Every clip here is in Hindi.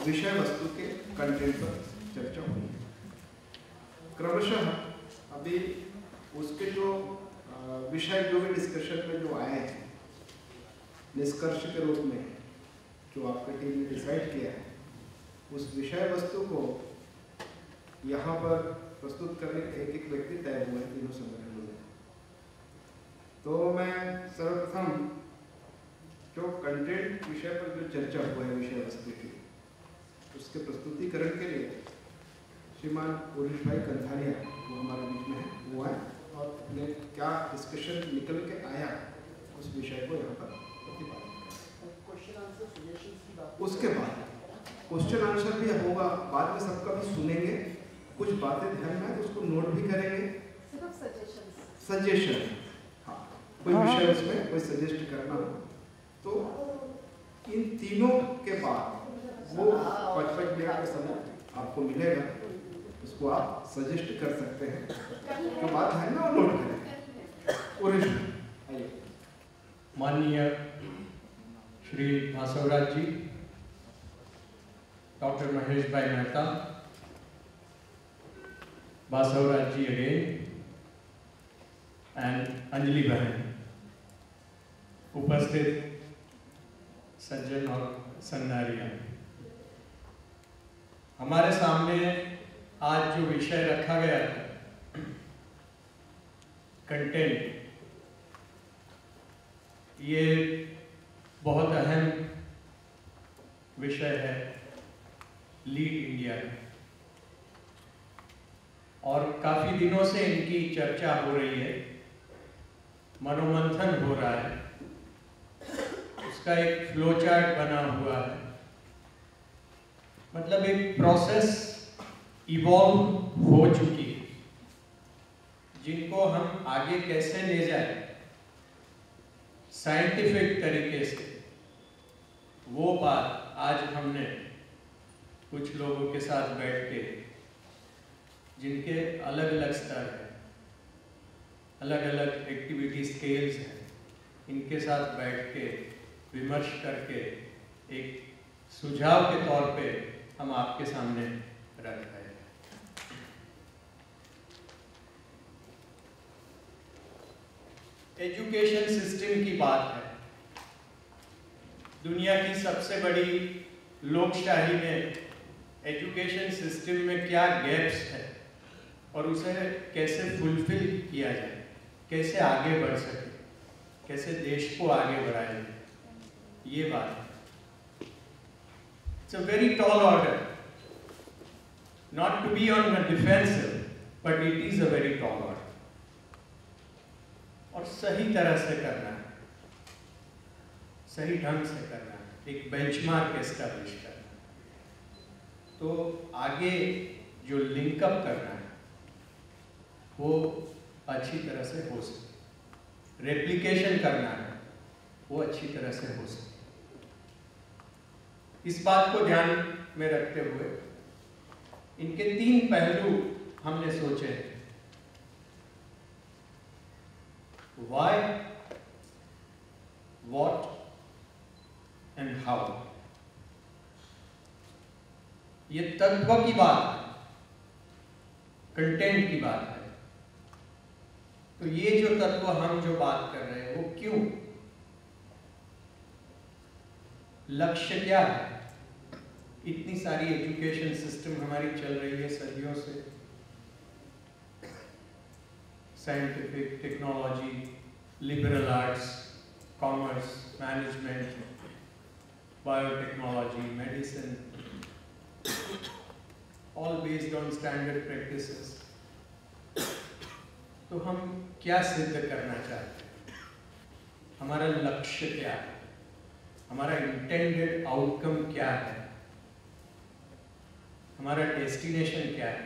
विषय वस्तु के कंटेंट पर चर्चा हुई है। क्रमशः अभी उसके जो विषय जो भी डिस्कशन में जो आए हैं, निष्कर्ष के रूप में जो आपके टीम ने डिसाइड किया है, उस विषय वस्तु को यहाँ पर प्रस्तुत करने के एक एक व्यक्ति तय हुए हैं तीनों संगठनों में। तो मैं सर्वप्रथम जो कंटेंट विषय पर जो चर्चा हुआ है विषय वस्तु की, उसके प्रस्तुतिकरण के लिए श्रीमान उर्विश भाई कंधारिया वो हमारे बीच में है, वो है और अपने क्या डिस्कशन निकल के आया उस विषय को यहाँ पर प्रतिपादित करें। उसके बाद क्वेश्चन आंसर भी होगा, बाद में सबका भी सुनेंगे, कुछ बातें ध्यान में तो उसको नोट भी करेंगे। सजेशन, हाँ, कोई विषय उसमें कोई सजेस्ट करना हो तो इन तीनों के बाद वो 5-5 मिनट का समय आपको मिलेगा, उसको आप सजेस्ट कर सकते हैं। तो बात है ना, नोट करें। आइए। माननीय श्री बासवराज जी, डॉक्टर महेश भाई मेहता, बासवराज जी अगेन, एंड अंजलि बहन, उपस्थित सज्जन और सन्नारियां, हमारे सामने आज जो विषय रखा गया था कंटेंट, ये बहुत अहम विषय है लीड इंडिया का, और काफी दिनों से इनकी चर्चा हो रही है, मनोमंथन हो रहा है, उसका एक फ्लो चार्ट बना हुआ है, मतलब एक प्रोसेस इवॉल्व हो चुकी है, जिनको हम आगे कैसे ले जाए साइंटिफिक तरीके से, वो बात आज हमने कुछ लोगों के साथ बैठ के, जिनके अलग अलग स्तर हैं, अलग अलग एक्टिविटी स्केल्स हैं, इनके साथ बैठ के विमर्श करके एक सुझाव के तौर पे हम आपके सामने रख रहे हैं। एजुकेशन सिस्टम की बात है, दुनिया की सबसे बड़ी लोकशाही में एजुकेशन सिस्टम में क्या गैप्स है और उसे कैसे फुलफिल किया जाए, कैसे आगे बढ़ सके, कैसे देश को आगे बढ़ाया जाए, ये बात है। It's a very tall order, not to be on the defensive, but it is a very tall order. और सही तरह से करना है, सही ढंग से करना है, एक बेंचमार्क एस्टैब्लिश करना है, तो आगे जो लिंकअप करना है वो अच्छी तरह से हो सके, रेप्लिकेशन करना है वो अच्छी तरह से हो सके। इस बात को ध्यान में रखते हुए इनके 3 पहलू हमने सोचे हैं। Why, what and how। ये तत्व की बात है, कंटेंट की बात है। तो ये जो तत्व हम जो बात कर रहे हैं वो क्यों, लक्ष्य क्या है। इतनी सारी एजुकेशन सिस्टम हमारी चल रही है सदियों से, scientific, technology, liberal arts, commerce, management, biotechnology, medicine, all based on standard practices. तो हम क्या सिद्ध करना चाहते हैं, हमारा लक्ष्य क्या है, हमारा इंटेंडेड आउटकम क्या है, हमारा डेस्टिनेशन क्या है,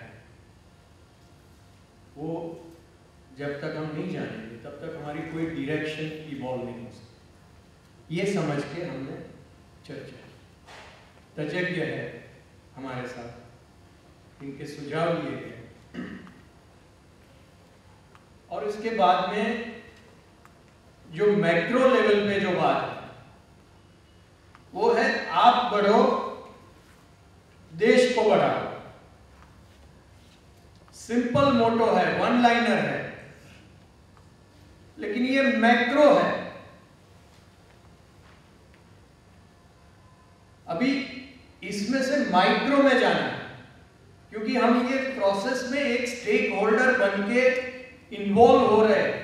वो जब तक हम नहीं जानेंगे तब तक हमारी कोई डायरेक्शन इवॉल्व नहीं हो सकती। ये समझ के हमने चर्चा, तज्ञ है हमारे साथ, इनके सुझाव लिए गए, और इसके बाद में जो मैक्रो लेवल पे जो बात है वो है आप बढ़ो देश को बढ़ाओ। सिंपल मोटो है, वन लाइनर है, लेकिन ये मैक्रो है। अभी इसमें से माइक्रो में जाना है, क्योंकि हम ये प्रोसेस में एक स्टेक होल्डर बन के इन्वॉल्व हो रहे हैं।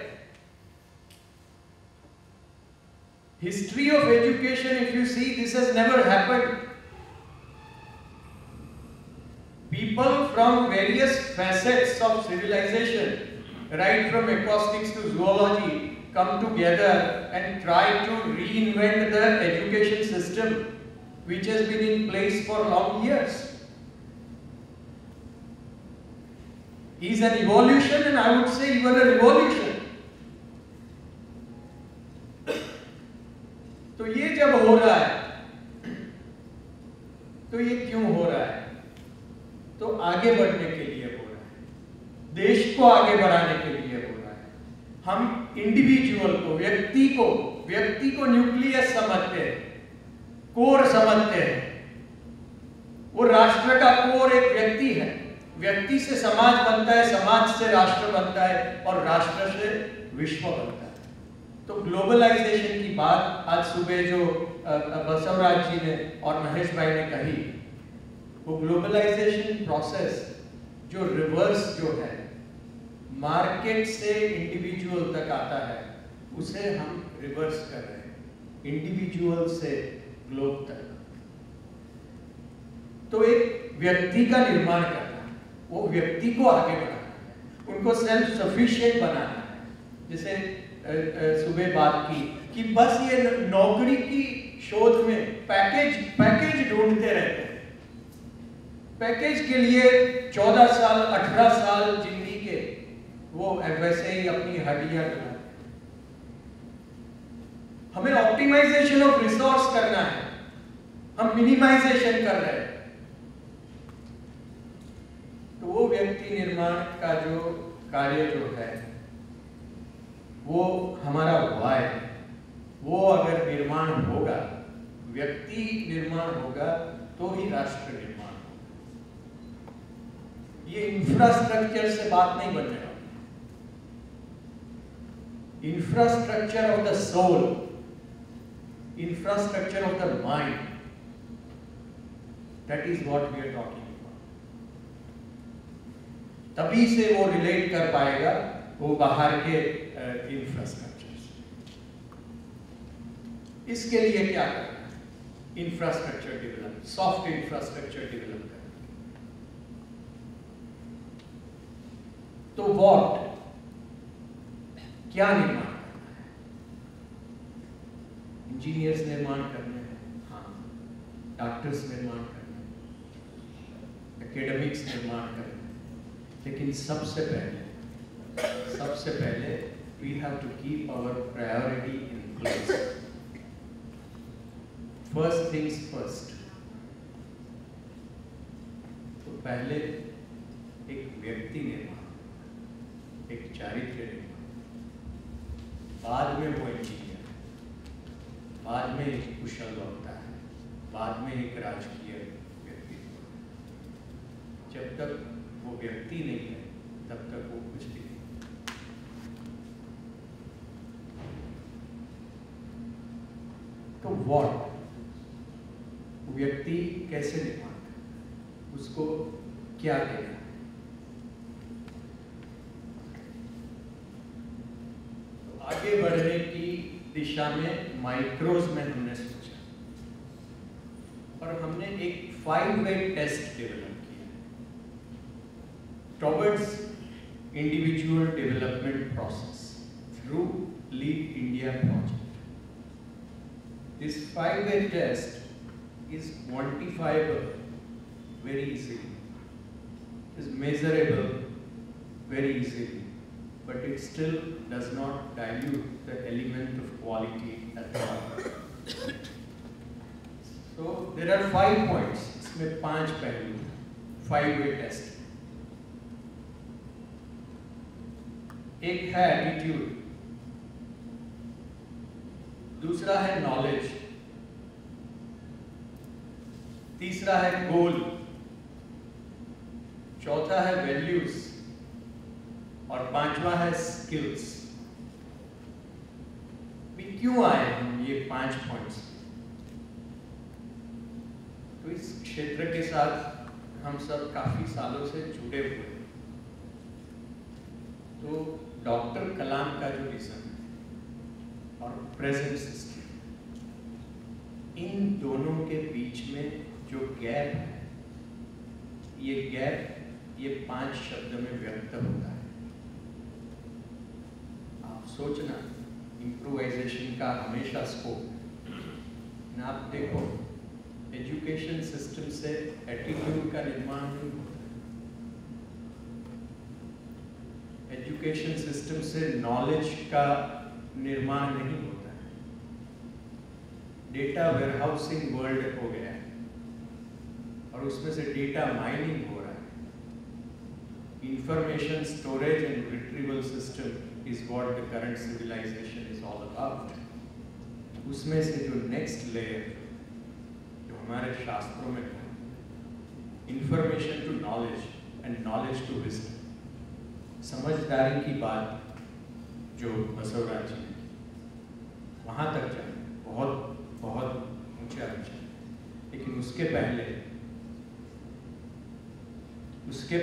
History of education, if you see, this has never happened. People from various facets of civilization, right from acoustics to zoology, come together and try to reinvent the education system which has been in place for long years. Is an evolution, and I would say even a revolution. तो ये जब हो रहा है, तो ये क्यों हो रहा है? तो आगे बढ़ने के लिए हो रहा है, देश को आगे बढ़ाने के लिए हो रहा है। हम इंडिविजुअल को, व्यक्ति को न्यूक्लियस समझते हैं, कोर समझते हैं। वो राष्ट्र का कोर एक व्यक्ति है। व्यक्ति से समाज बनता है, समाज से राष्ट्र बनता है, और राष्ट्र से विश्व बनता है। तो ग्लोबलाइजेशन की बात आज सुबह जो बसवराज जी ने और महेश भाई ने कही, वो ग्लोबलाइजेशन प्रोसेस जो रिवर्स जो है, मार्केट से इंडिविजुअल तक आता है, उसे हम रिवर्स कर रहे हैं, इंडिविजुअल से ग्लोब तक। तो एक व्यक्ति का निर्माण करना है, वो व्यक्ति को आगे बढ़ाना है, उनको सेल्फ सफिशिएंट बनाना है। जैसे सुबह बात की कि बस ये नौकरी की शोध में पैकेज ढूंढते रहते हैं। पैकेज के लिए 14 साल 18 साल जिंदगी के वो वैसे ही अपनी हड्डियां डुलाते हैं। हमें ऑप्टिमाइजेशन ऑफ रिसोर्स करना है, हम मिनिमाइजेशन कर रहे हैं। तो वो व्यक्ति निर्माण का जो कार्य जो है, वो हमारा वाय है। वो अगर निर्माण होगा, व्यक्ति निर्माण होगा, तो ही राष्ट्र निर्माण। ये इंफ्रास्ट्रक्चर से बात नहीं बनने वाली। Infrastructure of the soul, infrastructure of the mind, that is what we are talking about. तभी से वो रिलेट कर पाएगा वो बाहर के इंफ्रास्ट्रक्चर से। इसके लिए क्या करना है? Infrastructure develop, soft infrastructure develop करना। तो व्हाट, क्या निर्माण करना है? इंजीनियर्स निर्माण करने हैं, हाँ, डॉक्टर्स निर्माण करने हैं, एकेडमिक्स निर्माण करने हैं, लेकिन सबसे पहले we have to keep our priority in place. First things first. तो पहले एक व्यक्ति निर्माण, एक चारित्र्य निर्माण, बाद में वो इंजीनियर, बाद में एक कुशल वक्ता है, बाद में एक राजकीय व्यक्तित्व। जब तक वो व्यक्ति नहीं है, तब तक वो कुछ नहीं। तो व्हाट, व्यक्ति कैसे निर्माण करें, उसको क्या देना है? तो आगे बढ़ने की दिशा में माइक्रोज में हमने सोचा, और हमने एक 5-वे टेस्ट डेवलप किया towards individual development process through lead India project. This 5-way test is quantifiable very easily, is measurable very easily, but it still does not dilute the element of quality at all. So there are 5 points, इसमें 5 पहलू, 5-way test। एक है एटीट्यूड, दूसरा है नॉलेज, तीसरा है गोल, चौथा है वैल्यूज और पांचवा है स्किल्स। क्यों आए हम ये 5 पॉइंट्स? तो इस क्षेत्र के साथ हम सब काफी सालों से जुड़े हुए हैं। तो डॉक्टर कलाम का जो विजन और प्रेजेंट सिस्टम, इन दोनों के बीच में जो गैप है, ये गैप ये 5 शब्द में व्यक्त होता है। आप सोचना, इम्प्रोवाइजेशन का हमेशा स्कोप ना। आप देखो, एजुकेशन सिस्टम से एटीट्यूड का निर्माण नहीं होता, एजुकेशन सिस्टम से नॉलेज का निर्माण नहीं होता है। डेटा वेयरहाउसिंग वर्ल्ड हो गया है और उसमें से डेटा माइनिंग हो रहा है। Information storage and retrieval system is what the current civilization is all about. उसमें से जो नेक्स्ट लेयर जो हमारे शास्त्रों में है, information to knowledge and knowledge to wisdom, समझदारी की बात जो बसवराज जी ने, वहाँ तक जाए बहुत बहुत ऊंचा विचार। लेकिन उसके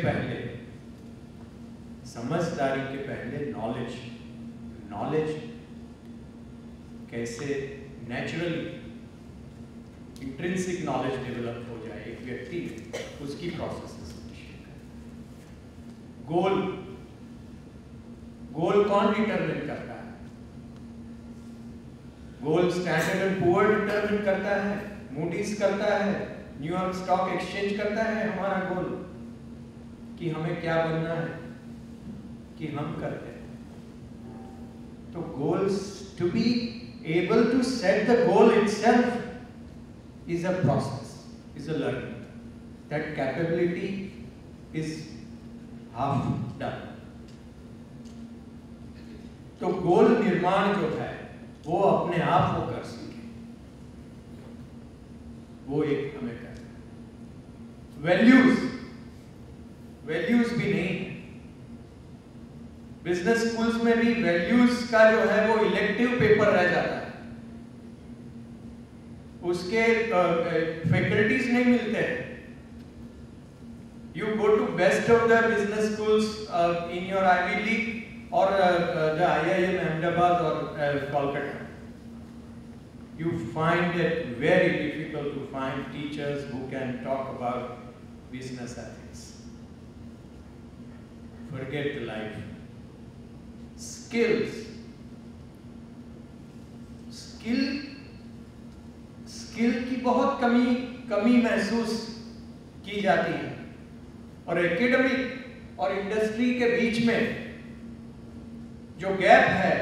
पहले समझदारी के पहले नॉलेज कैसे नेचुरली इंट्रिंसिक नॉलेज डेवलप हो जाए एक व्यक्ति में, उसकी प्रोसेस। गोल कौन डिटरमिन करता है? गोल स्टैंडर्ड एंड पुअर डिटरमिन करता है, मूडीज करता है, न्यूयॉर्क स्टॉक एक्सचेंज करता है हमारा गोल कि हमें क्या बनना है, कि हम करते हैं। तो goals, to be able to set the goal itself is a process, is a learning. That capability is half done. तो गोल निर्माण जो है वो अपने आप वो कर सके, वो एक हमें करना है। वैल्यूज भी नहीं है। बिजनेस स्कूल्स में भी वैल्यूज का जो है वो इलेक्टिव पेपर रह जाता है, उसके फैकल्टीज नहीं मिलते हैं। You go to best of the business schools in your Ivy League or the IIM Ahmedabad or Kolkata. You find it very difficult to find teachers who can talk about business ethics. Forget the life. Skill की बहुत कमी महसूस की जाती है और एकेडमिक और इंडस्ट्री के बीच में जो गैप है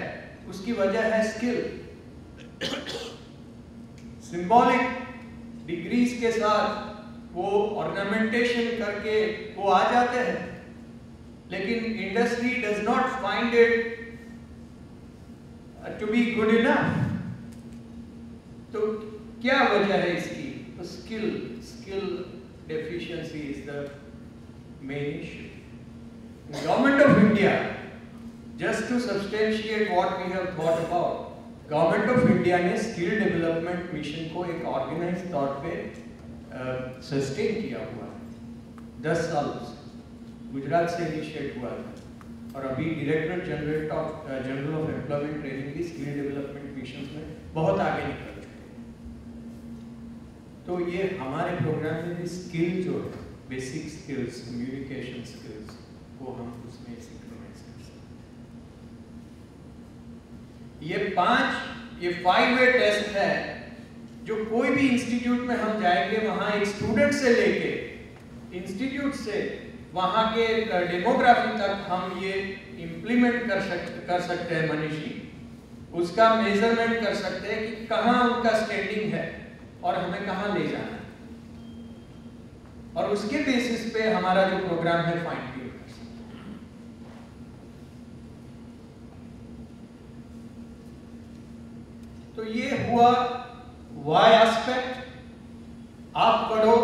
उसकी वजह है स्किल। सिंबॉलिक डिग्रीज के साथ वो ऑर्नामेंटेशन करके वो आ जाते हैं, लेकिन industry does not find it to be good enough. तो क्या वजह है इसकी? तो skill deficiency is the main issue. Government of India, just to substantiate what we have thought about, government of India ने स्किल डेवलपमेंट मिशन को एक ऑर्गेनाइज तौर पे सस्टेन किया हुआ है 10 साल से। गुजरात से इनिशिएट हुआ था और अभी director general of employment training की स्किल डेवलपमेंट मिशन में बहुत आगे निकल चुके हैं। तो ये हमारे प्रोग्राम में भी स्किल जो है, बेसिक स्किल्स, कम्युनिकेशन स्किल्स, वो हम उसमें सिंक्रोनाइज कर सकते। ये 5-वे टेस्ट है जो कोई भी इंस्टीट्यूट में हम जाएंगे, वहां एक स्टूडेंट से लेके इंस्टीट्यूट से वहां के डेमोग्राफी तक हम ये इम्प्लीमेंट कर सकते हैं। मनीषी उसका मेजरमेंट कर सकते हैं कि कहाँ उनका स्टैंडिंग है और हमें कहाँ ले जाना है, और उसके बेसिस पे हमारा जो प्रोग्राम है फाइन ट्यून कर सकते हैं। तो ये हुआ वाई एस्पेक्ट। आप पढ़ो,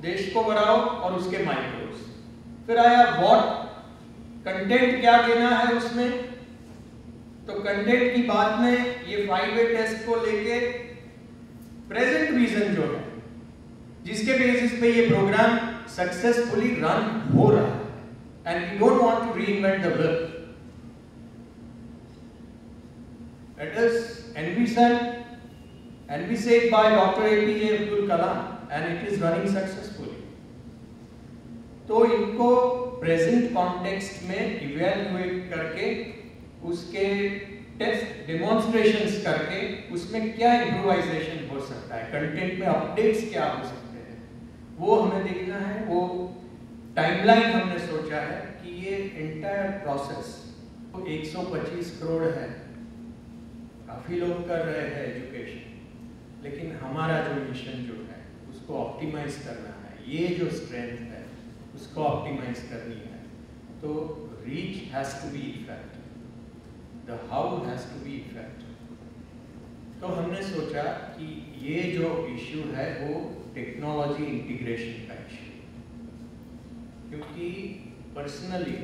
देश को बढ़ाओ, और उसके माइक्रोस। फिर आया व्हाट, कंटेंट क्या देना है उसमें। तो कंटेंट की बात में ये 5A टेस्ट को लेके प्रेजेंट विजन जो है, जिसके बेसिस पे ये प्रोग्राम सक्सेसफुली रन हो रहा है, and we don't want to reinvent the wheel. It is envisaged by Dr. APJ Abdul Kalam and it is running successfully. तो इनको प्रेजेंट कॉन्टेक्स्ट में इवैल्यूएट करके, उसके टेस्ट डेमोन्स्ट्रेशंस करके उसमें क्या इम्प्रोवाइजेशन हो सकता है, कंटेंट में अपडेट्स क्या हो सकते हैं, वो हमें देखना है। वो टाइमलाइन हमने सोचा है कि ये एंटायर प्रोसेस 125 करोड़ है, काफ़ी लोग कर रहे हैं एजुकेशन, लेकिन हमारा जो मिशन जो है उसको ऑप्टिमाइज करना है, ये जो स्ट्रेंथ है उसको ऑप्टिमाइज करनी है। तो reach has to be effective, the how has to be effective. तो हमने सोचा कि ये जो इश्यू है वो टेक्नोलॉजी इंटीग्रेशन का इश्यू, क्योंकि पर्सनली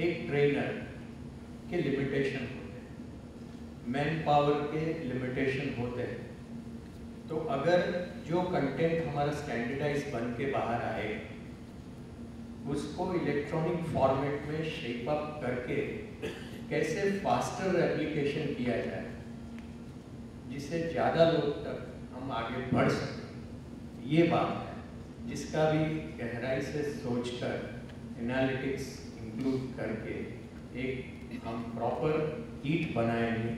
एक ट्रेनर के लिमिटेशन होते हैं, मैन पावर के लिमिटेशन होते हैं। तो अगर जो कंटेंट हमारा स्टैंडर्डाइज बन के बाहर आए, उसको इलेक्ट्रॉनिक फॉर्मेट में शेप अप करके कैसे फास्टर एप्लीकेशन किया जाए, जिससे ज़्यादा लोग तक हम आगे बढ़ सकें, ये बात है जिसका भी गहराई से सोचकर एनालिटिक्स इंक्लूड करके एक हम प्रॉपर किट बनाएंगे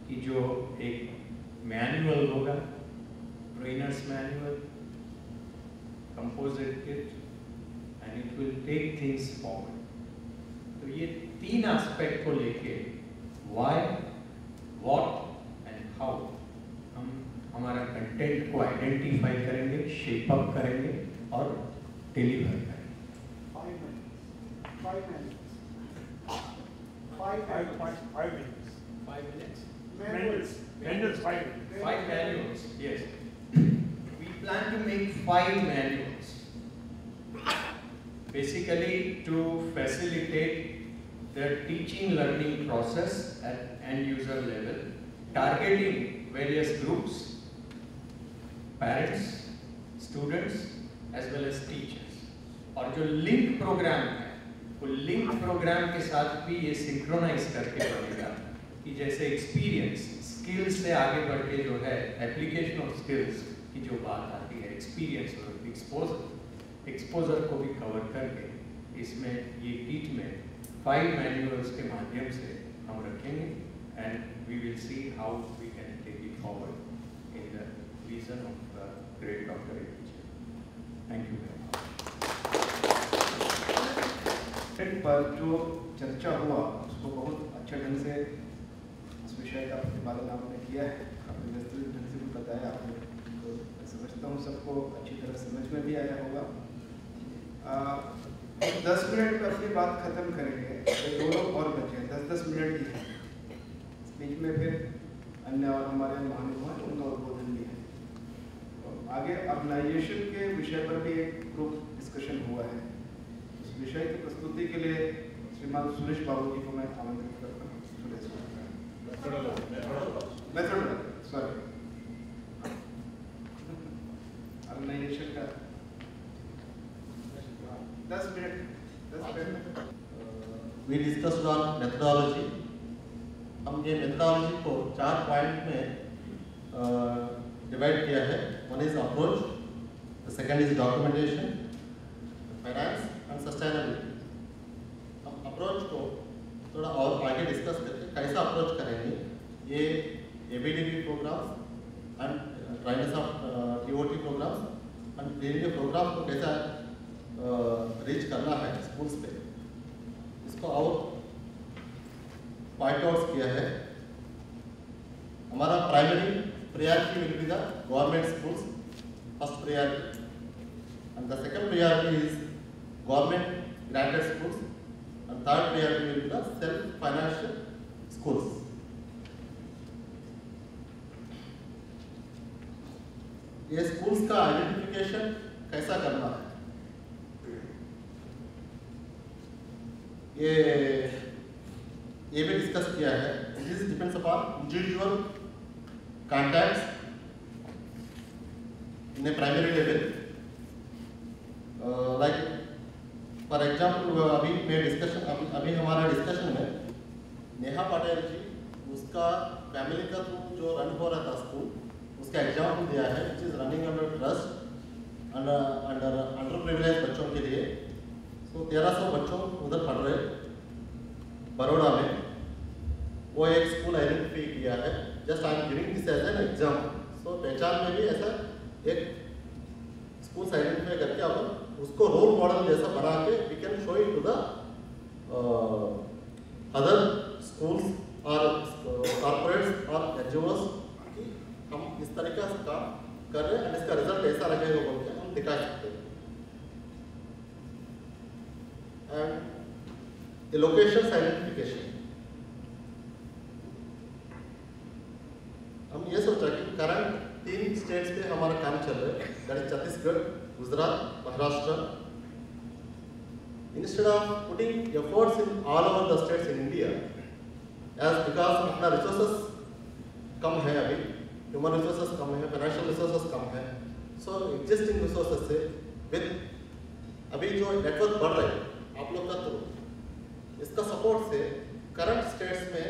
कि जो एक मैनुअल होगा, trainers manual, composite kit, and it will take things forward. तो ये तीन एस्पेक्ट को लेके व्हाई, व्हाट एंड हाउ हम हमारा कंटेंट को आइडेंटिफाई करेंगे, शेप अप करेंगे और डिलीवर करेंगे। 5 manuals, yes. We plan to make 5 manuals, basically to facilitate the teaching learning process at end user level, targeting various groups, parents, students as well as teachers. और जो लिंक प्रोग्राम है, वो लिंक प्रोग्राम के साथ भी ये सिंक्रोनाइज करके बनेगा कि जैसे एक्सपीरियंस, स्किल्स से आगे बढ़ के जो है एप्लीकेशन ऑफ स्किल्स की जो बात आती है, एक्सपीरियंस और एक्सपोजर को भी कवर करके इसमें ये किट में 5 मैनुअल्स के माध्यम से हम रखेंगे, and we will see how we can take it forward in the vision of great doctor APJ. Thank you. पर जो चर्चा हुआ उसको बहुत अच्छे ढंग से इस विषय का प्रतिपादन आपने किया है, आपने विस्तृत ढंग से भी बताया, आपने तो समझता हूँ सबको अच्छी तरह समझ में भी आया होगा। 10 मिनट में अपनी बात खत्म करेंगे, दो लोग और बचे हैं, 10-10 मिनट ही है, इस बीच में फिर अन्य और हमारे महानुभाव हैं उनका उद्बोधन भी है। तो आगे ऑर्गेनाइजेशन के विषय पर भी एक ग्रुप डिस्कशन हुआ है। इस विषय की प्रस्तुति के लिए श्रीमान सुरेश बाबू जी को मैं आमंत्रित करता हूँ। ऑर्गेनाइजेशन का 10 minute. We discussed on methodology. हम ये methodology को 4 पॉइंट में डिवाइड किया है। One is approach, the second is documentation, finance and sustainability. हम अप्रोच को थोड़ा और आगे डिस्कस करके कैसा अप्रोच करेंगे, ये ABDB programs and trainers of TOT programs and ये प्रोग्राम को कैसा रीच करना है स्कूल्स पे, इसको और पॉइंट आउट किया है। हमारा primary priority will be the government schools, first priority, and the second priority is government granted schools, and third priority will be the self-financial schools. ये schools का आइडेंटिफिकेशन कैसा करना है, ये भी डिस्कस किया है। This depends upon individual contacts in A primary level. Like for example अभी हमारा डिस्कशन में नेहा पटेल जी, उसका फैमिली का थ्रू जो रन हो रहा था स्कूल, उसका एग्जाम्पल दिया है, which is running under trust under privilege बच्चों के लिए। तो 1300 बच्चों उधर पढ़ रहे बड़ौदा में। वो एक स्कूल आइडेंटिफाई किया है। Just I am giving this as an example. So पहचान में भी ऐसा एक स्कूल आइडेंटिफाई करके अपन उसको रोल मॉडल जैसा बना के we can show it to the other schools और कॉर्पोरेट्स और एनजीओस कि हम इस तरीके से काम कर रहे हैं और इसका रिजल्ट ऐसा लगेगा बोल के हम दिखा सकते हैं। एंड लोकेशन आइडेंटिफिकेशन, हम ये सोचा कि करंट 3 स्टेट्स पे हमारा काम चल रहा है, that is Chhattisgarh, Gujarat, Maharashtra. Instead of putting efforts in all over the states in India, as because अपना resources कम है, अभी human resources कम है, financial resources कम है, so existing resources से with अभी जो नेटवर्क बढ़ रहे हैं आप लोग का थ्रू, इसका सपोर्ट से करंट स्टेट्स में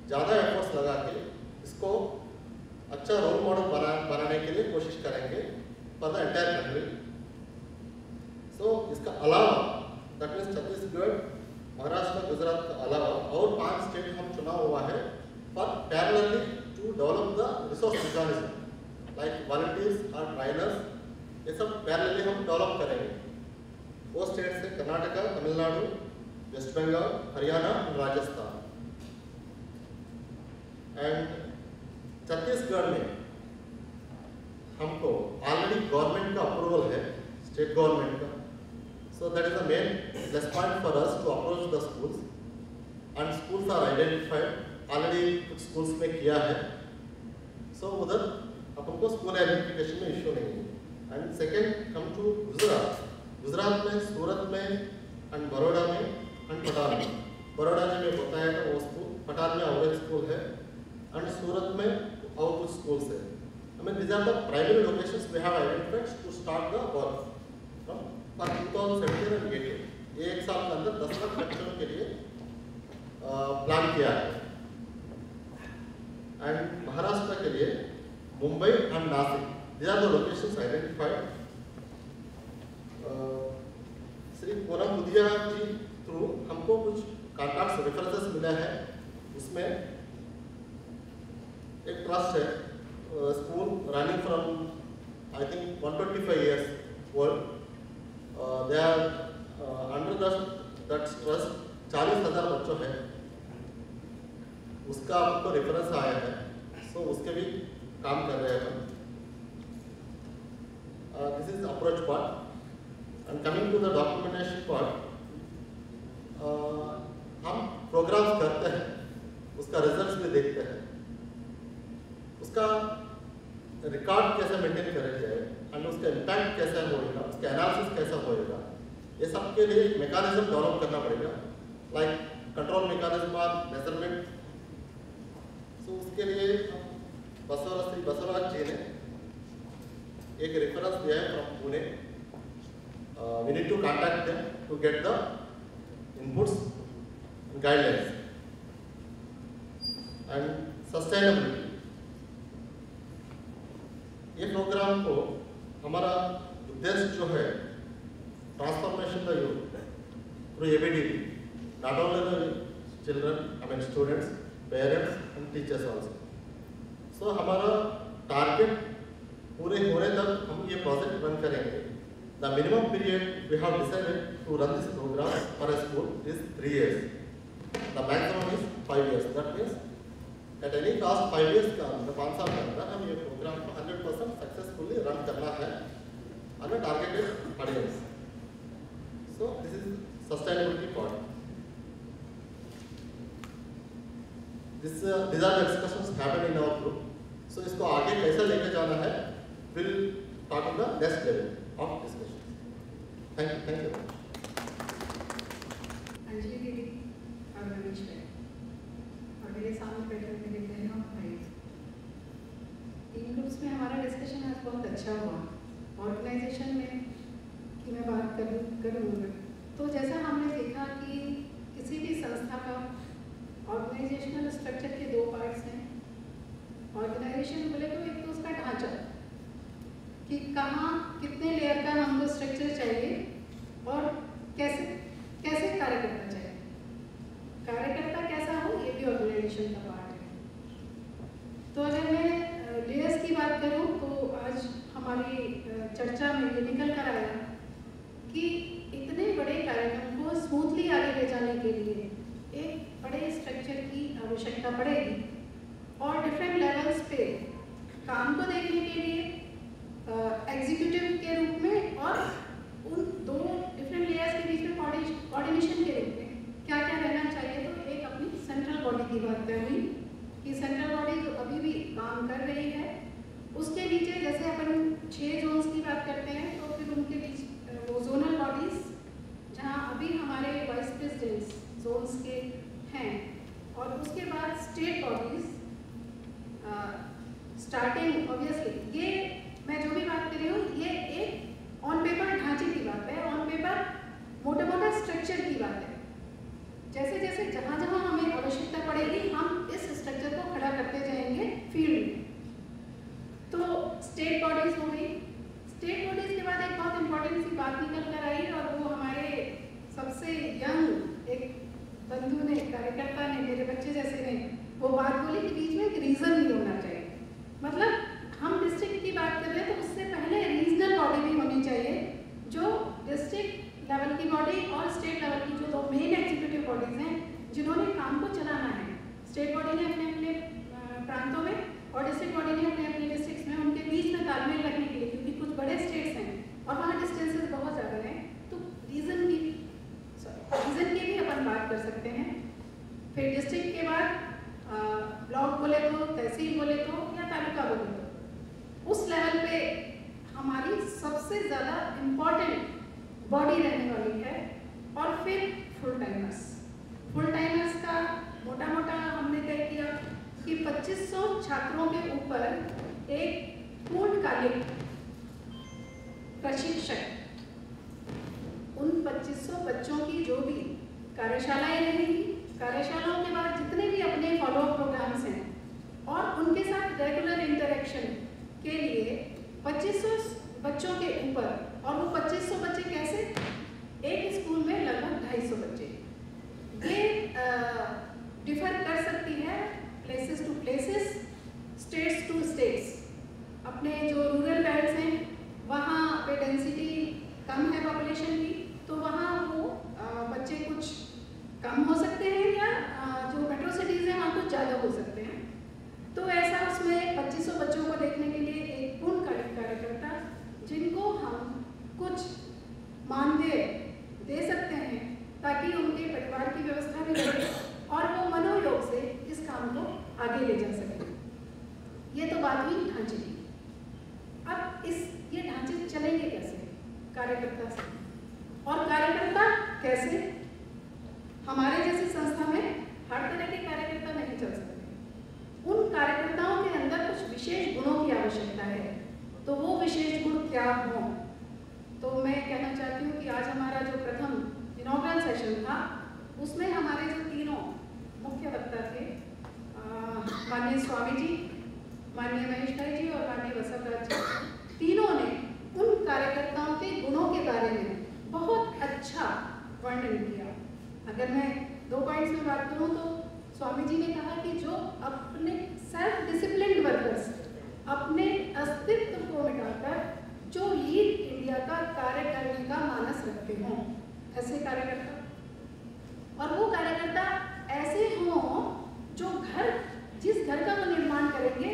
ज़्यादा एफर्ट्स लगा के इसको अच्छा रोल मॉडल बनाने के लिए कोशिश करेंगे for the entire country. So इसका अलावा दैट मीन्स छत्तीसगढ़, महाराष्ट्र, गुजरात का अलावा और 5 स्टेट हम चुना हुआ है for parallelly to develop the resource mechanism like volunteers और ट्रेनर्स। ये सब पैरेलली हम डेवलप करेंगे। वो स्टेट से कर्नाटका, तमिलनाडु, वेस्ट बंगाल, हरियाणा और राजस्थान। एंड छत्तीसगढ़ में हमको ऑलरेडी गवर्नमेंट का अप्रूवल है, स्टेट गवर्नमेंट का। So that is the main plus point for us to approach the schools, and schools are identified already, कुछ schools में किया है। So उधर अपन को स्कूल आइडेंटिफिकेशन में इश्यू नहीं है। And second come to Gujarat. Gujarat में सूरत में एंड बड़ौदा में एंड पठान में। बड़ौदा जी में बताया था वो स्कूल, पठान में अवरेज स्कूल है एंड सूरत में और कुछ स्कूल्स है। I mean these are the primary locations we have identified to start the work for 2017 and 18। ये एक साल के अंदर 10 लाख बच्चों के लिए प्लान किया है। एंड महाराष्ट्र के लिए Mumbai and Nashik, these are the locations identified। Shri Poonam दुधिया जी थ्रू हमको कुछ कॉन्टैक्ट्स रेफरेंसेस मिला है। उसमें एक ट्रस्ट है, school running from I think 125 years old। they are under that trust 40,000 बच्चों हैं, उसका आपको रेफरेंस आया है। सो उसके भी काम कर रहे हैं हम। This is approach part. And coming to the documentation part, हम प्रोग्राम्स करते हैं, उसका रिजल्ट्स भी देखते हैं, उसका रिकॉर्ड कैसे मेंटेन करा जाए एंड उसका इम्पैक्ट कैसा होगा, उसका एनालिसिस कैसा होगा, ये सब के लिए मैकेनिज्म डेवलप करना पड़ेगा, लाइक कंट्रोल मैकेनिज्म और मेजरमेंट। सो उसके लिए श्री बसवराज जी ने एक रेफरेंस दिया है from Pune. We need to contact them to get the inputs guidelines and sustainability. ये प्रोग्राम को हमारा उद्देश्य जो है transformation the youth through ABDP, not only the children, I mean students, parents and teachers also. So हमारा टारगेट पूरे होने तक हम ये प्रोजेक्ट रन करेंगे। The minimum period we have decided to run this program for a school is 3 years। The maximum is 5 years। That means at any cost 5 years का अंदर, 5 साल के अंदर हम ये प्रोग्राम को 100% सक्सेसफुली रन करना है on a targeted audience. So this is sustainability part. these are the discussions happen in our group। so इसको आगे कैसे लेके जाना है will talk on the next level of discussion. Thank you. Anjali दीदी अच्छा हुआ। ऑर्गेनाइजेशन में की मैं बात करूँगा तो जैसा हमने देखा कि किसी भी संस्था का ऑर्गेनाइजेशनल स्ट्रक्चर के 2 पार्ट्स हैं। ऑर्गेनाइजेशन बोले तो एक तो उसका ढांचा कि कहाँ कितने लेयर का हमको स्ट्रक्चर चाहिए और कैसे कार्य करना चाहिए, कार्यकर्ता कैसा हो, ये भी ऑर्गेनाइजेशन का पार्ट है। तो अगर मैं लेयर्स की बात करूँ तो आज हमारी चर्चा में ये निकल कर आया कि इतने बड़े कार्यक्रम को स्मूथली आगे ले जाने के लिए एक बड़े स्ट्रक्चर की आवश्यकता पड़ेगी और डिफरेंट लेवल्स पे काम को देखने के लिए एग्जीक्यूटिव के रूप में और उन 2 डिफरेंट लेयर्स के बीच में कोऑर्डिनेशन के रूप में क्या क्या रहना चाहिए। तो एक अपनी सेंट्रल बॉडी की बात कर रही कि सेंट्रल बॉडी जो अभी भी काम कर रही है उसके नीचे जैसे अपन 6 जोन्स की बात करते हैं तो फिर उनके बीच वो जोनल बॉडीज जहाँ अभी हमारे वाइस प्रेसिडेंट्स जोन्स के हैं और उसके बाद स्टेट बॉडीज स्टार्टिंग ऑब्वियसली ये मैं जो भी बात कर रही हूँ ये एक ऑन पेपर ढांचे की बात है, ऑन पेपर मोटा स्ट्रक्चर की बात है। जैसे जैसे जहाँ जहाँ हमें आवश्यकता पड़ेगी हम इस स्ट्रक्चर को खड़ा करते जाएंगे फील्ड में। तो स्टेट बॉडीज हो गई। स्टेट बॉडीज के बाद एक बहुत इंपॉर्टेंट सी बात निकल कर आई और वो हमारे सबसे यंग एक बंधु ने, कार्यकर्ता ने, मेरे बच्चे जैसे ने वो बात बोली कि बीच में एक रीजन भी होना चाहिए। मतलब हम डिस्ट्रिक्ट की बात कर रहे हैं तो उससे पहले रीजनल बॉडी भी होनी चाहिए जो डिस्ट्रिक्ट लेवल की बॉडी और स्टेट लेवल की जो 2 मेन एग्जीक्यूटिव बॉडीज हैं जिन्होंने काम को चलाना है। स्टेट बॉडी ने अपने अपने प्रांतों में और डिस्ट्रिक्ट बॉडी ने अपने अपने डिस्ट्रिक्ट्स में उनके बीच में तालमेल रखने के लिए, क्योंकि कुछ बड़े स्टेट्स हैं और वहाँ डिस्टेंसेस बहुत ज़्यादा हैं तो रीजन की भी अपन बात कर सकते हैं। फिर डिस्ट्रिक्ट के बाद ब्लॉक बोले तो, तहसील बोले तो या तालुका बोले तो उस लेवल पे हमारी सबसे ज़्यादा इम्पॉर्टेंट बॉडी रहने वाली है। और फिर फुल टाइमर्स का मोटा हमने तय किया कि 2500 छात्रों के ऊपर एक पूर्णकालिक प्रशिक्षक उन 2500 बच्चों की जो भी कार्यशालाएं रहेंगी, कार्यशालाओं के बाद जितने भी अपने फॉलोअप प्रोग्राम्स हैं और उनके साथ रेगुलर इंटरेक्शन के लिए 2500 बच्चों के ऊपर। और वो 2500 बच्चे कैसे, एक स्कूल में लगभग 250 बच्चे। ये डिफर कर सकती है places to places, states to states. अपने जो रूरल बेल्ट्स हैं वहाँ पे डेंसिटी कम है पॉपुलेशन की तो वहाँ वो बच्चे कुछ कम हो सकते हैं या जो मेट्रो सिटीज़ हैं वहाँ कुछ ज़्यादा हो सकते हैं। तो ऐसा उसमें 2500 बच्चों को देखने के लिए एक पूर्णकालिक कार्यकर्ता जिनको हम कुछ मानदेय दे सकते हैं ताकि उनके परिवार की व्यवस्था भी रहे और वो मनोयोग से इस काम को आगे ले जा सके। ये तो बात हुई ढांचे की। अब ये ढांचे चलेंगे कैसे कार्यकर्ता से, और कार्यकर्ता कैसे हमारे जैसी संस्था में हर तरह के कार्यकर्ता नहीं चल सकते। उन कार्यकर्ताओं के अंदर कुछ विशेष गुणों की आवश्यकता है। तो वो विशेष गुण क्या हों, तो मैं कहना चाहती हूँ कि आज हमारा जो प्रथम इनॉग्रल सेशन था उसमें हमारे जो 3 मुख्य वक्ता थे, माननीय स्वामी जी, माननीय महेश भाई जी और माननीय वसवराज जी, तीनों ने उन कार्यकर्ताओं के गुणों के बारे में बहुत अच्छा वर्णन किया। अगर मैं 2 पॉइंट्स में बात करूँ तो स्वामी जी ने कहा कि जो अपने सेल्फ डिसिप्लिन्ड वर्कर्स, अपने अस्तित्व को मिटाकर जो लीड इंडिया का कार्य करने का मानस रखते हों, ऐसे कार्यकर्ता, और वो कार्यकर्ता ऐसे हों जो जिस घर का वो निर्माण करेंगे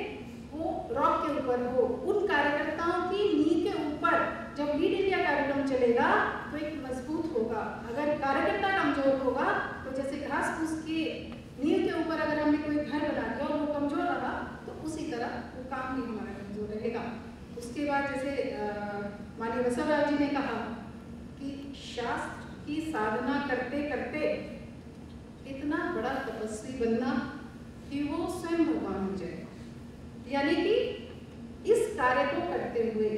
वो रॉक के ऊपर हो। उन कार्यकर्ताओं की नींव के ऊपर जब लीड इंडिया कार्यक्रम चलेगा तो एक मजबूत होगा। अगर कार्यकर्ता कमजोर होगा तो जैसे घास फूस की नींव के ऊपर अगर हमने कोई घर बना दिया और वो कमजोर रहा तो उसी तरह वो काम भी हमारा कमजोर रहेगा। उसके बाद जैसे माननीय वसवराज जी ने कहा कि शास्त्र की साधना करते करते इतना बड़ा तपस्वी बनना कि वो स्वयं भगवान हो जाए। यानी कि इस कार्य को करते हुए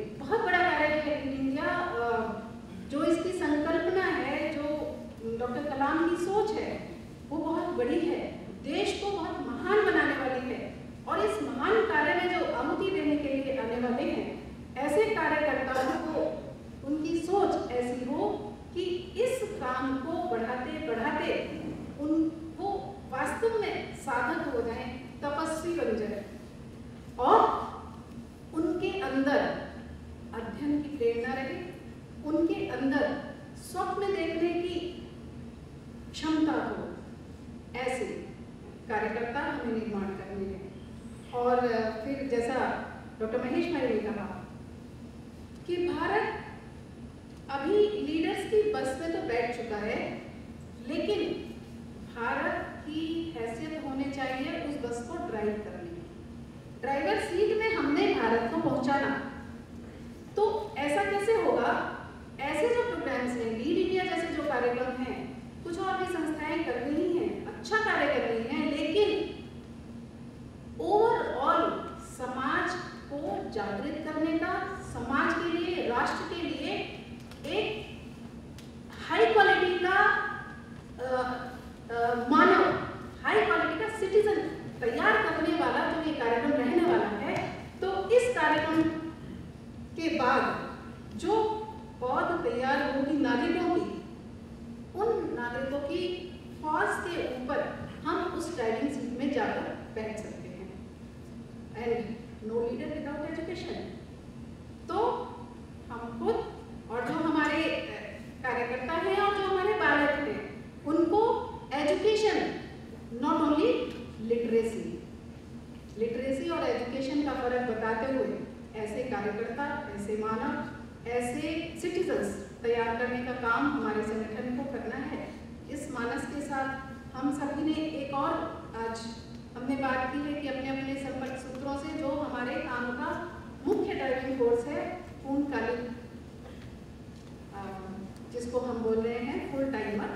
कलाम की सोच है वो बहुत बड़ी है, देश को बहुत महान बनाने वाली है, और इस महान कार्य में जो आहुति देने के लिए आने वाले हैं, ऐसे कार्यकर्ताओं को उनकी सोच ऐसी हो कि इस काम को बढ़ाते बढ़ाते वो वास्तव में साधक हो जाए, तपस्वी बन जाए, और उनके अंदर अध्ययन की प्रेरणा रहे, उनके अंदर स्वप्न देखने की क्षमता हो। ऐसे कार्यकर्ता हमें निर्माण करने हैं। और फिर जैसा डॉक्टर महेश भाई ने कहा कि भारत अभी लीडर्स की बस में तो बैठ चुका है, लेकिन भारत की हैसियत होनी चाहिए उस बस को ड्राइव करने की। ड्राइवर सीट में हमने भारत को पहुंचाना, तो ऐसा कैसे होगा? ऐसे जो प्रोग्राम्स हैं, लीड इंडिया जैसे जो कार्यक्रम हैं, कुछ और भी संस्थाएं कर रही हैं, अच्छा कार्य कर रही हैं, लेकिन ओवरऑल समाज को जागृत करने का, समाज के लिए, राष्ट्र के लिए एक हाई क्वालिटी का मानव, हाई क्वालिटी का सिटीजन तैयार करने वाला जो ये कार्यक्रम रहने वाला है, तो इस कार्यक्रम के बाद जो पौध तैयार होगी नागरिकों की, उन नागरिकों की फौज के ऊपर हम उस ड्राइविंग सीट में जाकर बैठ सकते हैं। And no leader without education. तो हम खुद और जो हमारे कार्यकर्ता हैं और जो हमारे बालक हैं, उनको एजुकेशन, नॉट ओनली लिटरेसी और एजुकेशन का फर्क बताते हुए ऐसे कार्यकर्ता, ऐसे मानव, ऐसे सिटीजन्स तैयार करने का काम हमारे संगठन को करना है। इस मानस के साथ हम सभी ने एक और आज हमने बात की है कि अपने अपने संपर्क सूत्रों से जो हमारे काम का मुख्य ड्राइविंग फोर्स है, पूर्णकालिक जिसको हम बोल रहे हैं फुल टाइमर,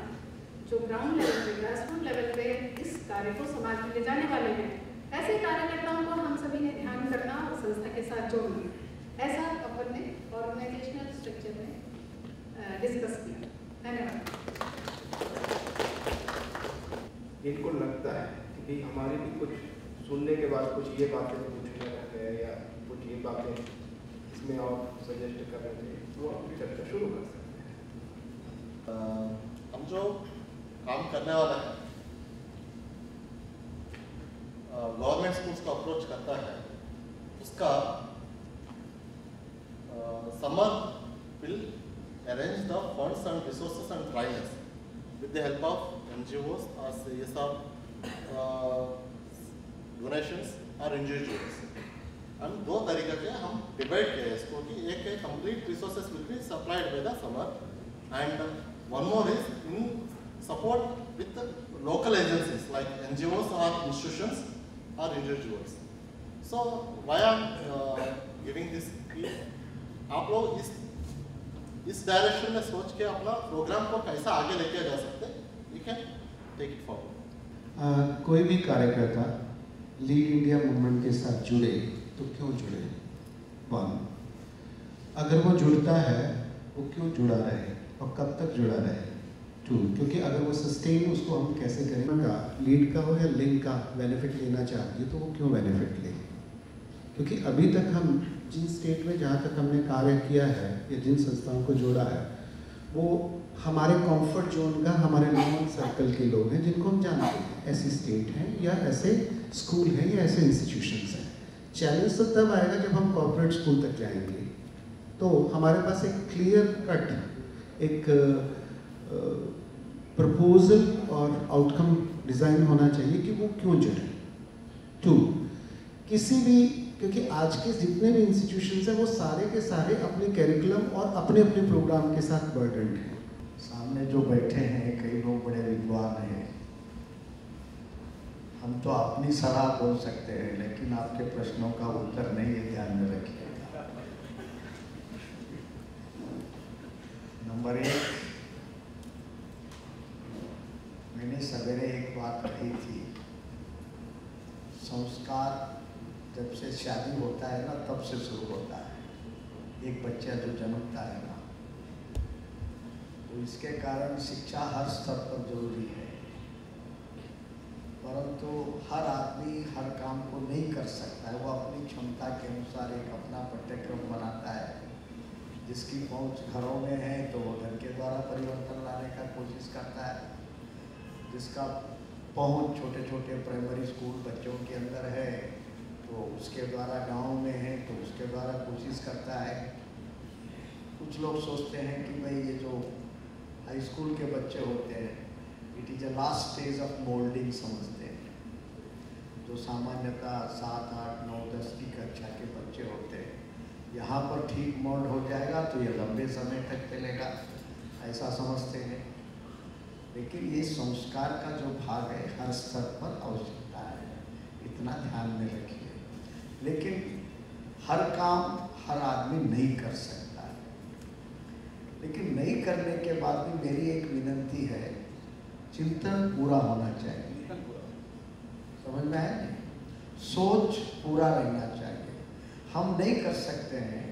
जो ग्राउंड लेवल पे, ग्रासरूट लेवल पे इस कार्य को समाज में ले जाने वाले हैं, ऐसे कार्यकर्ताओं को हम सभी ने ध्यान करना और संस्था के साथ जोड़ना, ऐसा अपन ने ऑर्गेनाइजेशनल स्ट्रक्चर में डिस्कस किया। धन्यवाद। इनको लगता है कि हमारी भी कुछ सुनने के बाद कुछ ये बातें पूछने रहते हैं या कुछ ये बातें इसमें और सजेस्ट करने चाहिए, वो अपनी चर्चा शुरू कर सकते हैं। हम जो काम करने वाला है, गवर्नमेंट स्कूल्स को अप्रोच करता है, उसका summer will arrange the funds and resources and trainers with the help of NGOs or CSR donations or individuals. And दो तरीके के हम डिवाइड किए हैं इसको कि एक complete resources will be supplied by the summer and one more is in support with the local agencies like NGOs or institutions or individuals. So why I am giving this कि आप लोग इस डायरेक्शन में सोच के अपना प्रोग्राम को कैसा आगे लेके जा सकते हैं, you can take it forward. कोई भी कार्यकर्ता लीड इंडिया मूवमेंट के साथ जुड़े तो क्यों जुड़े? वन, अगर वो जुड़ता है वो क्यों जुड़ा रहे और कब तक जुड़ा रहे? टू, क्योंकि अगर वो सस्टेन उसको हम कैसे करेंगे, लीड का हो या लिंक का बेनिफिट लेना चाहती है तो वो क्यों बेनिफिट ले? क्योंकि अभी तक हम जिन स्टेट में जहाँ तक हमने कार्य किया है या जिन संस्थाओं को जोड़ा है, वो हमारे कंफर्ट जोन का, हमारे नॉर्मल सर्कल के लोग हैं जिनको हम जानते हैं, ऐसी स्टेट हैं या ऐसे स्कूल हैं या ऐसे इंस्टीट्यूशंस हैं। चैलेंज तो तब आएगा जब हम कॉर्पोरेट स्कूल तक जाएंगे, तो हमारे पास एक क्लियर कट एक प्रपोजल और आउटकम डिज़ाइन होना चाहिए कि वो क्यों जुड़े। टू, किसी भी, क्योंकि आज के जितने भी इंस्टीट्यूशंस हैं वो सारे के सारे अपने कैरिकुलम और अपने अपने प्रोग्राम के साथ बर्डन्ड हैं। सामने जो बैठे हैं कई लोग बड़े विद्वान हैं, हम तो अपनी सलाह बोल सकते हैं, लेकिन आपके प्रश्नों का उत्तर नहीं, ये ध्यान में रखिएगा। नंबर 1, मैंने सवेरे एक बात कही थी, संस्कार जब से शादी होता है ना तब से शुरू होता है। एक बच्चा जो जन्मता है ना, तो इसके कारण शिक्षा हर स्तर पर जरूरी है, परंतु हर आदमी हर काम को नहीं कर सकता है। वो अपनी क्षमता के अनुसार एक अपना पाठ्यक्रम बनाता है। जिसकी पहुंच घरों में है तो वो घर के द्वारा परिवर्तन लाने का कोशिश करता है। जिसका पहुंच छोटे छोटे प्राइमरी स्कूल बच्चों के अंदर है तो उसके द्वारा, गांव में है तो उसके द्वारा कोशिश करता है। कुछ लोग सोचते हैं कि भाई ये जो हाई स्कूल के बच्चे होते हैं, it is a last stage of moulding समझते हैं। जो सामान्यतः 7, 8, 9, 10 की कक्षा के बच्चे होते हैं, यहाँ पर ठीक मोल्ड हो जाएगा तो ये लंबे समय तक चलेगा, ऐसा समझते हैं। लेकिन ये संस्कार का जो भाग है हर स्तर पर आवश्यकता है, इतना ध्यान में रखिए। लेकिन हर काम हर आदमी नहीं कर सकता है। लेकिन नहीं करने के बाद भी मेरी एक विनती है, चिंतन पूरा होना चाहिए। समझ में है? सोच पूरा रहना चाहिए। हम नहीं कर सकते हैं,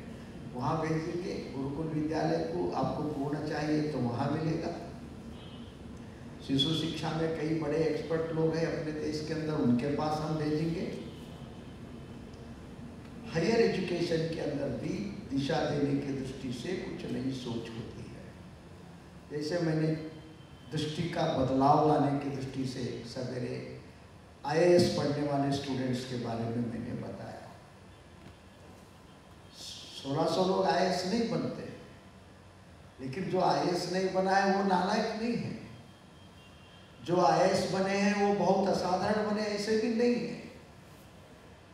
वहाँ भेजेंगे गुरुकुल विद्यालय को, आपको पूर्ण चाहिए तो वहाँ मिलेगा। शिशु शिक्षा में कई बड़े एक्सपर्ट लोग हैं अपने देश के अंदर, उनके पास हम भेजेंगे। हायर एजुकेशन के अंदर भी दिशा देने की दृष्टि से कुछ नई सोच होती है। जैसे मैंने दृष्टि का बदलाव लाने की दृष्टि से सवेरे IAS पढ़ने वाले स्टूडेंट्स के बारे में मैंने बताया। 1600 लोग IAS नहीं बनते, लेकिन जो IAS नहीं बना है वो नालायक नहीं है। जो IAS बने हैं वो बहुत असाधारण बने, ऐसे भी नहीं है।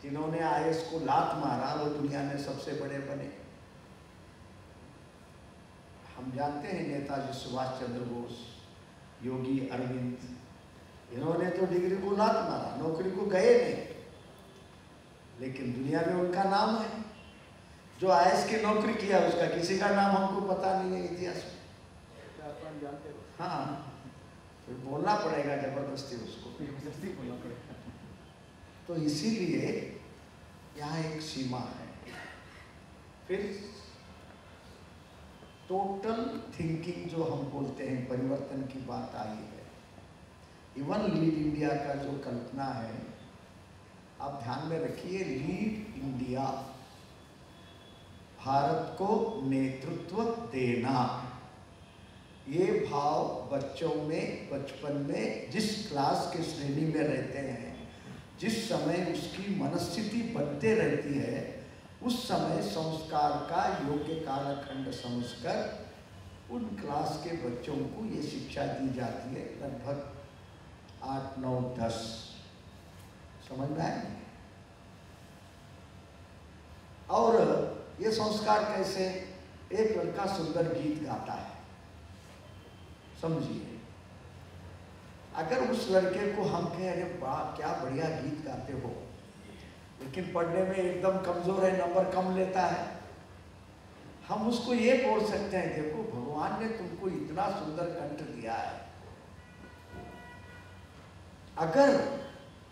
जिन्होंने IAS को लात मारा वो दुनिया में सबसे बड़े बने। हम जानते हैं नेताजी सुभाष चंद्र बोस, योगी अरविंद, इन्होंने तो डिग्री को लात मारा, नौकरी को गए नहीं, लेकिन दुनिया में उनका नाम है। जो IAS की नौकरी किया उसका किसी का नाम हमको पता नहीं है इतिहास में। जानते हो? हाँ, फिर बोलना पड़ेगा जबरदस्ती, उसको जबरदस्ती बोलना पड़ेगा। तो इसीलिए यहाँ एक सीमा है। फिर टोटल थिंकिंग जो हम बोलते हैं, परिवर्तन की बात आई है। इवन लीड इंडिया का जो कल्पना है, आप ध्यान में रखिए, लीड इंडिया, भारत को नेतृत्व देना, ये भाव बच्चों में बचपन में जिस क्लास के श्रेणी में रहते हैं, जिस समय उसकी मनस्थिति बनते रहती है, उस समय संस्कार का योग्य कालखंड समझकर उन क्लास के बच्चों को ये शिक्षा दी जाती है। लगभग 8, 9, 10 समझ में आए। और ये संस्कार कैसे? एक लड़का सुंदर गीत गाता है, समझिए, अगर उस लड़के को हम कहें अरे वाह क्या बढ़िया गीत गाते हो, लेकिन पढ़ने में एकदम कमजोर है, नंबर कम लेता है, हम उसको ये बोल सकते हैं देखो भगवान ने तुमको इतना सुंदर कंठ दिया है, अगर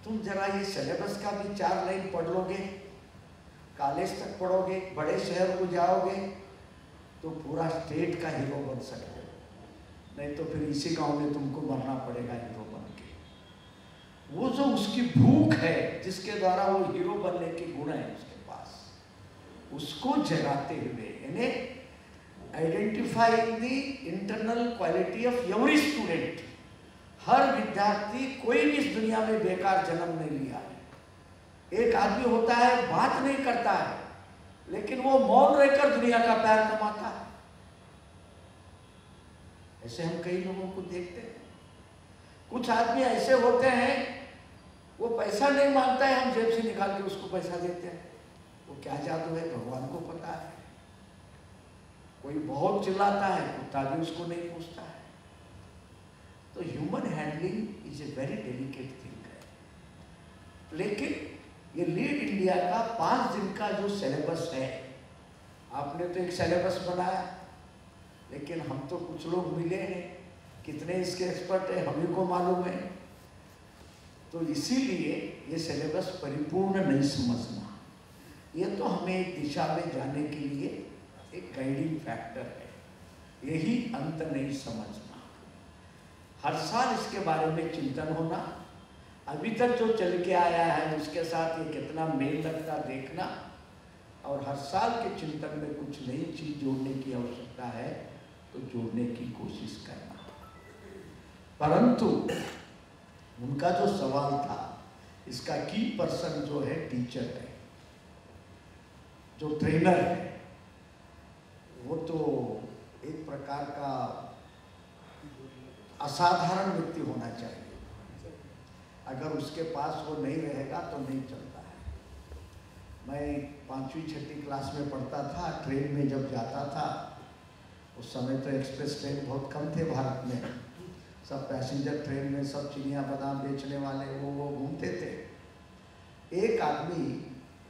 तुम जरा ये सिलेबस का भी 4 लाइन पढ़ लोगे, कॉलेज तक पढ़ोगे, बड़े शहर को जाओगे, तो पूरा स्टेट का हीरो बन सकते हो। नहीं तो फिर इसी गांव में तुमको मरना पड़ेगा हीरो बन के। वो जो उसकी भूख है, जिसके द्वारा वो हीरो बनने के गुण है उसके पास, उसको जगाते हुए, यानी identifying the internal quality of every student. हर विद्यार्थी, कोई भी इस दुनिया में बेकार जन्म नहीं लिया है। एक आदमी होता है बात नहीं करता है, लेकिन वो मौन रहकर दुनिया का प्यार कमाता है। ऐसे हम कई लोगों को देखते हैं। कुछ आदमी ऐसे होते हैं, वो पैसा नहीं मांगता है, हम जेब से निकाल के उसको पैसा देते हैं। वो क्या जादू है भगवान को पता है। कोई बहुत चिल्लाता है, कुत्ता भी उसको नहीं पूछता है। तो human handling is a very delicate thing है। लेकिन ये लीड इंडिया का 5 दिन का जो सिलेबस है, आपने तो एक सिलेबस बनाया, लेकिन हम तो कुछ लोग मिले हैं, कितने इसके एक्सपर्ट हैं हम ही को मालूम है। तो इसीलिए ये सिलेबस परिपूर्ण नहीं समझना, ये तो हमें एक दिशा में जाने के लिए एक गाइडिंग फैक्टर है। यही अंत नहीं समझना। हर साल इसके बारे में चिंतन होना, अभी तक जो चल के आया है उसके साथ ये कितना मेल लगता देखना, और हर साल के चिंतन में कुछ नई चीज जोड़ने की आवश्यकता है तो जोड़ने की कोशिश करना। परंतु उनका जो सवाल था, इसका की पर्सन जो है टीचर है, जो ट्रेनर है, वो तो एक प्रकार का असाधारण व्यक्ति होना चाहिए। अगर उसके पास वो नहीं रहेगा तो नहीं चलता है। मैं 5वीं 6वीं क्लास में पढ़ता था, ट्रेन में जब जाता था, उस समय तो एक्सप्रेस ट्रेन बहुत कम थे भारत में, सब पैसेंजर ट्रेन में सब चिनिया बादाम बेचने वाले वो घूमते थे। एक आदमी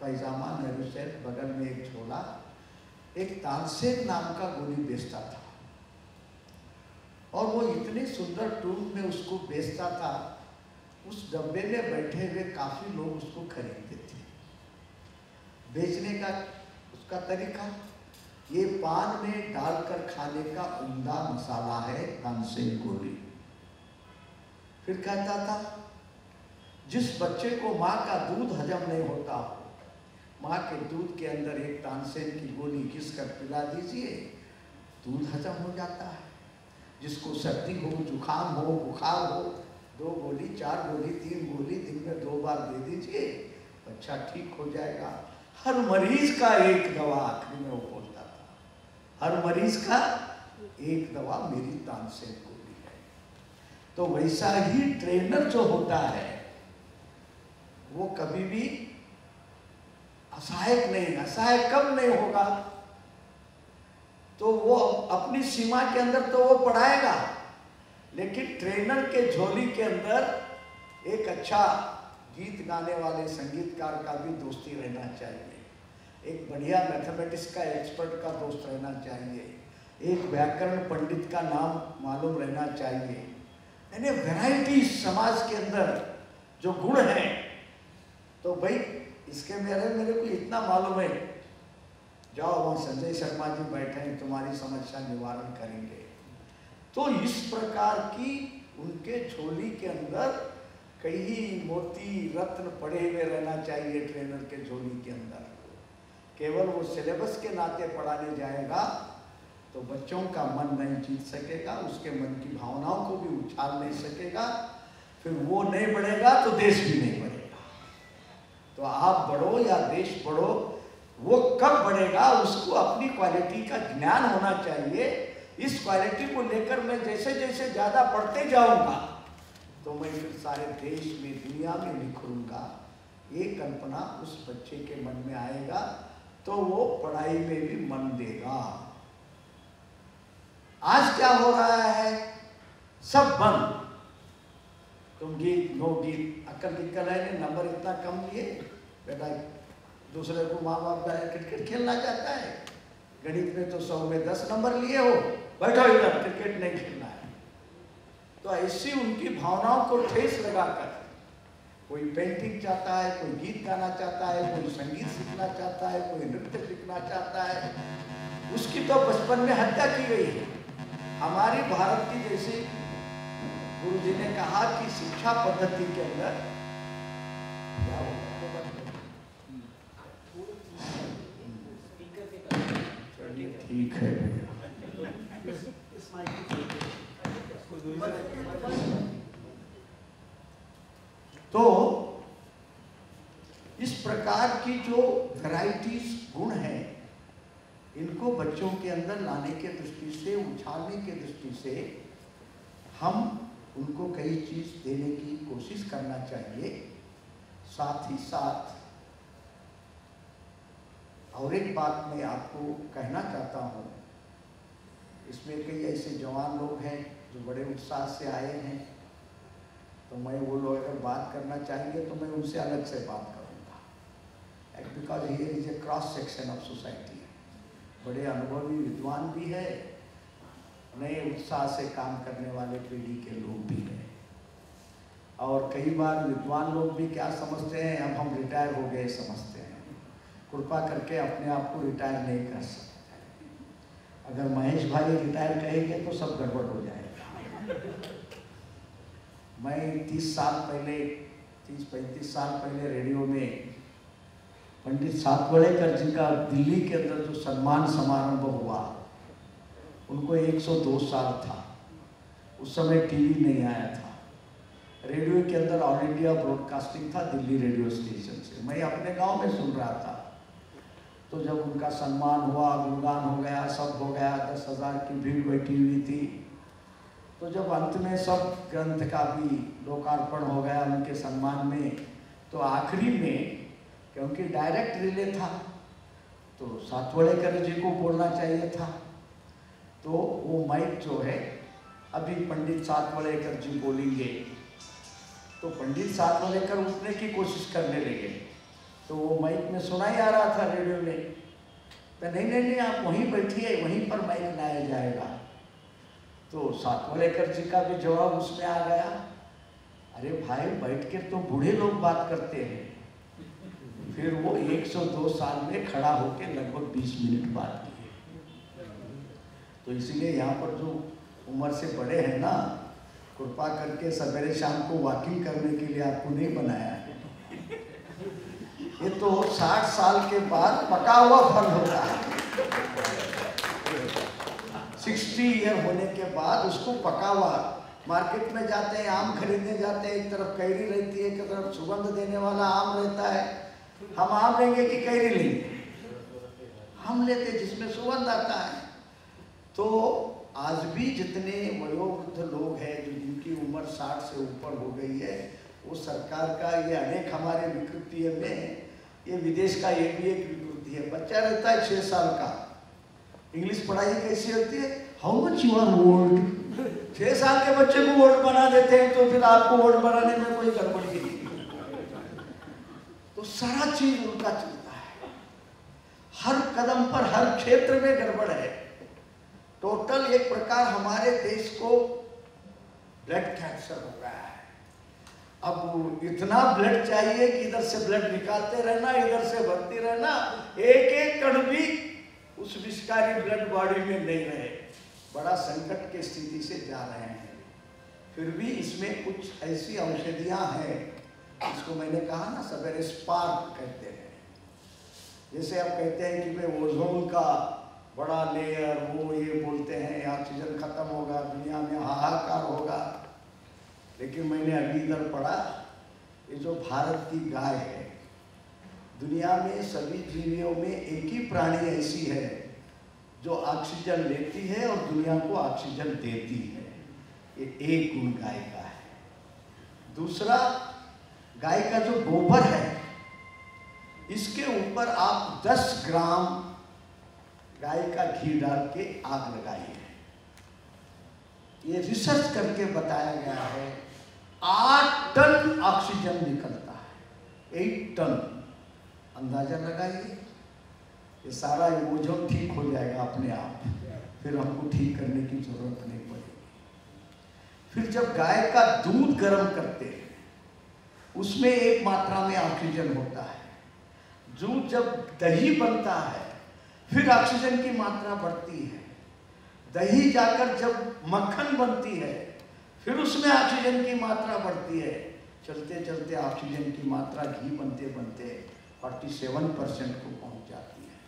पैजामा नेहरू सेट, बगल में एक झोला, एक तानसेन नाम का गोली बेचता था, और वो इतने सुंदर टूब में उसको बेचता था, उस डब्बे में बैठे हुए काफी लोग उसको खरीदते थे। बेचने का उसका तरीका, ये पान में डालकर खाने का उम्दा मसाला है तानसेन गोली। फिर कहता था, जिस बच्चे को माँ का दूध हजम नहीं होता, माँ के दूध के अंदर एक तानसेन की गोली घिस कर पिला दीजिए, दूध हजम हो जाता है। जिसको सर्दी हो, जुकाम हो, बुखार हो, 2 गोली 4 गोली 3 गोली दिन में 2 बार दे दीजिए, बच्चा ठीक हो जाएगा। हर मरीज का एक दवा, आखिरी में वो बोलता था, हर मरीज का एक दवा मेरी तानसेन गोली है। तो वैसा ही ट्रेनर जो होता है वो कभी भी असहायक नहीं, असहायक कब नहीं होगा, तो वो अपनी सीमा के अंदर तो वो पढ़ाएगा, लेकिन ट्रेनर के झोली के अंदर एक अच्छा गीत गाने वाले संगीतकार का भी दोस्ती रहना चाहिए, एक बढ़िया मैथमेटिक्स का एक्सपर्ट का दोस्त रहना चाहिए, एक व्याकरण पंडित का नाम मालूम रहना चाहिए। यानी वैरायटी समाज के अंदर जो गुण है, तो भाई इसके मेरे को इतना मालूम है, जाओ वहाँ संजय शर्मा जी बैठे हैं, तुम्हारी समस्या निवारण करेंगे। तो इस प्रकार की उनके झोली के अंदर कई मोती रत्न पड़े हुए रहना चाहिए। ट्रेनर के झोली के अंदर केवल वो सिलेबस के नाते पढ़ाने जाएगा तो बच्चों का मन नहीं जीत सकेगा, उसके मन की भावनाओं को भी उछाल नहीं सकेगा, फिर वो नहीं बढ़ेगा तो देश भी नहीं बढ़ेगा। तो आप बढ़ो या देश बढ़ो, वो कब बढ़ेगा, उसको अपनी क्वालिटी का ज्ञान होना चाहिए। इस क्वालिटी को लेकर मैं जैसे जैसे ज्यादा पढ़ते जाऊंगा तो मैं फिर सारे देश में, दुनिया में निखरूंगा। ये कल्पना उस बच्चे के मन में आएगा तो वो पढ़ाई में भी मन देगा। आज क्या हो रहा है, सब बंद, तुम गीत नो गीत, अक्ल निकल है, नंबर इतना कम लिए, बेटा दूसरे को माँ बाप क्रिकेट खेलना चाहता है, गणित में तो 100 में 10 नंबर लिए हो, बैठो इधर, क्रिकेट नहीं खेलना है। तो ऐसी उनकी भावनाओं को ठेस लगाकर कोई पेंटिंग चाहता है, कोई गीत गाना चाहता है, कोई संगीत सीखना चाहता है, कोई नृत्य सीखना चाहता है, उसकी तो बचपन में हत्या की गई है। हमारी भारत की जैसी गुरु जी ने कहा कि शिक्षा पद्धति के अंदर ठीक है तो इस प्रकार की जो वैराइटीज गुण है, इनको बच्चों के अंदर लाने के दृष्टि से, उछालने के दृष्टि से हम उनको कई चीज देने की कोशिश करना चाहिए। साथ ही साथ और एक बात मैं आपको कहना चाहता हूँ, इसमें कई ऐसे जवान लोग हैं जो बड़े उत्साह से आए हैं, तो मैं वो लोग अगर बात करना चाहेंगे तो मैं उनसे अलग से बात करूँगा, because here is a cross section of society. बड़े अनुभवी विद्वान भी है, नए उत्साह से काम करने वाले पीढ़ी के लोग भी हैं, और कई बार विद्वान लोग भी क्या समझते हैं, अब हम रिटायर हो गए समझते हैं। कृपा करके अपने आप को रिटायर नहीं कर सकते। अगर महेश भाई रिटायर कहेंगे तो सब गड़बड़ हो जाएगा। मैं 30-35 साल पहले रेडियो में पंडित सातवड़ेकर जी का दिल्ली के अंदर जो सम्मान समारंभ हुआ, उनको 102 साल था। उस समय टीवी नहीं आया था, रेडियो के अंदर ऑल इंडिया ब्रॉडकास्टिंग था दिल्ली रेडियो स्टेशन से। मैं अपने गांव में सुन रहा था, तो जब उनका सम्मान हुआ, गुणगान हो गया, सब हो गया, 10,000 की भीड़ बैठी हुई थी। तो जब अंत में सब ग्रंथ का भी लोकार्पण हो गया उनके सम्मान में, तो आखिरी में क्योंकि डायरेक्ट रिले था तो सातवड़ेकर जी को बोलना चाहिए था, तो वो माइक जो है अभी पंडित सातवड़ेकर जी बोलेंगे, तो पंडित सातवड़ेकर उठने की कोशिश करने लगे, तो वो माइक में सुनाई आ रहा था रेडियो में, तो नहीं आप वहीं बैठिए, वहीं पर माइक लाया जाएगा। तो सातवड़ेकर जी का भी जवाब उसमें आ गया, अरे भाई बैठ के तो बूढ़े लोग बात करते हैं। फिर वो 102 साल में खड़ा होकर लगभग 20 मिनट बात की। तो इसलिए यहाँ पर जो उम्र से बड़े हैं ना, कृपा करके सवेरे शाम को वॉकिंग करने के लिए आपको नहीं बनाया है। ये तो 60 साल के बाद पका हुआ फल होता है। 60 ईयर होने के बाद उसको पका हुआ, मार्केट में जाते हैं आम खरीदने जाते हैं, एक तरफ कैरी रहती है, एक तरफ सुगंध देने वाला आम रहता है। हम आम लेंगे कि कैरी लेंगे? हम लेते जिसमें सुगंध आता है। तो आज भी जितने वयोवृद्ध लोग हैं जो जिनकी उम्र 60 से ऊपर हो गई है, वो सरकार का ये अनेक हमारे विकृति में, ये विदेश का ये भी एक विकृति है। बच्चा रहता है 6 साल का, इंग्लिश पढ़ाई कैसी होती है, how much you are old. 6 साल के बच्चे को ओल्ड बना देते हैं, तो फिर आपको ओल्ड बनाने में कोई गड़बड़ी नहीं। तो सारा चीज उनका चलता है, हर कदम पर हर क्षेत्र में गड़बड़ है। टोटल एक प्रकार हमारे देश को ब्लड कैंसर हो गया है। अब इतना ब्लड चाहिए कि इधर से ब्लड निकालते रहना, इधर से भरती रहना, एक एक कण भी उस विषकारी ब्लड बॉडी में नहीं रहे। बड़ा संकट की स्थिति से जा रहे हैं। फिर भी इसमें कुछ ऐसी औषधियां हैं, इसको मैंने कहा ना सवेरे स्पार्क कहते हैं। जैसे आप कहते हैं कि भाई ओजोन का बड़ा लेयर, वो ये बोलते हैं ऑक्सीजन खत्म होगा, दुनिया में हाहाकार होगा। लेकिन मैंने अभी इधर पढ़ा, ये जो भारत की गाय है, दुनिया में सभी जीवियों में एक ही प्राणी ऐसी है जो ऑक्सीजन लेती है और दुनिया को ऑक्सीजन देती है। ये एक गुण गाय का है। दूसरा, गाय का जो गोबर है, इसके ऊपर आप 10 ग्राम गाय का घी डाल के आग लगाइए। ये रिसर्च करके बताया गया है 8 टन ऑक्सीजन निकलता है, 8 टन। अंदाजा लगाइए, ये सारा ओजोन ठीक हो जाएगा अपने आप, फिर हमको ठीक करने की जरूरत नहीं पड़ेगी। फिर जब गाय का दूध गर्म करते हैं, उसमें एक मात्रा में ऑक्सीजन होता है। दूध जब दही बनता है, फिर ऑक्सीजन की मात्रा बढ़ती है। दही जाकर जब मक्खन बनती है, फिर उसमें ऑक्सीजन की मात्रा बढ़ती है। चलते चलते ऑक्सीजन की मात्रा घी बनते बनते 47% को पहुंच जाती है।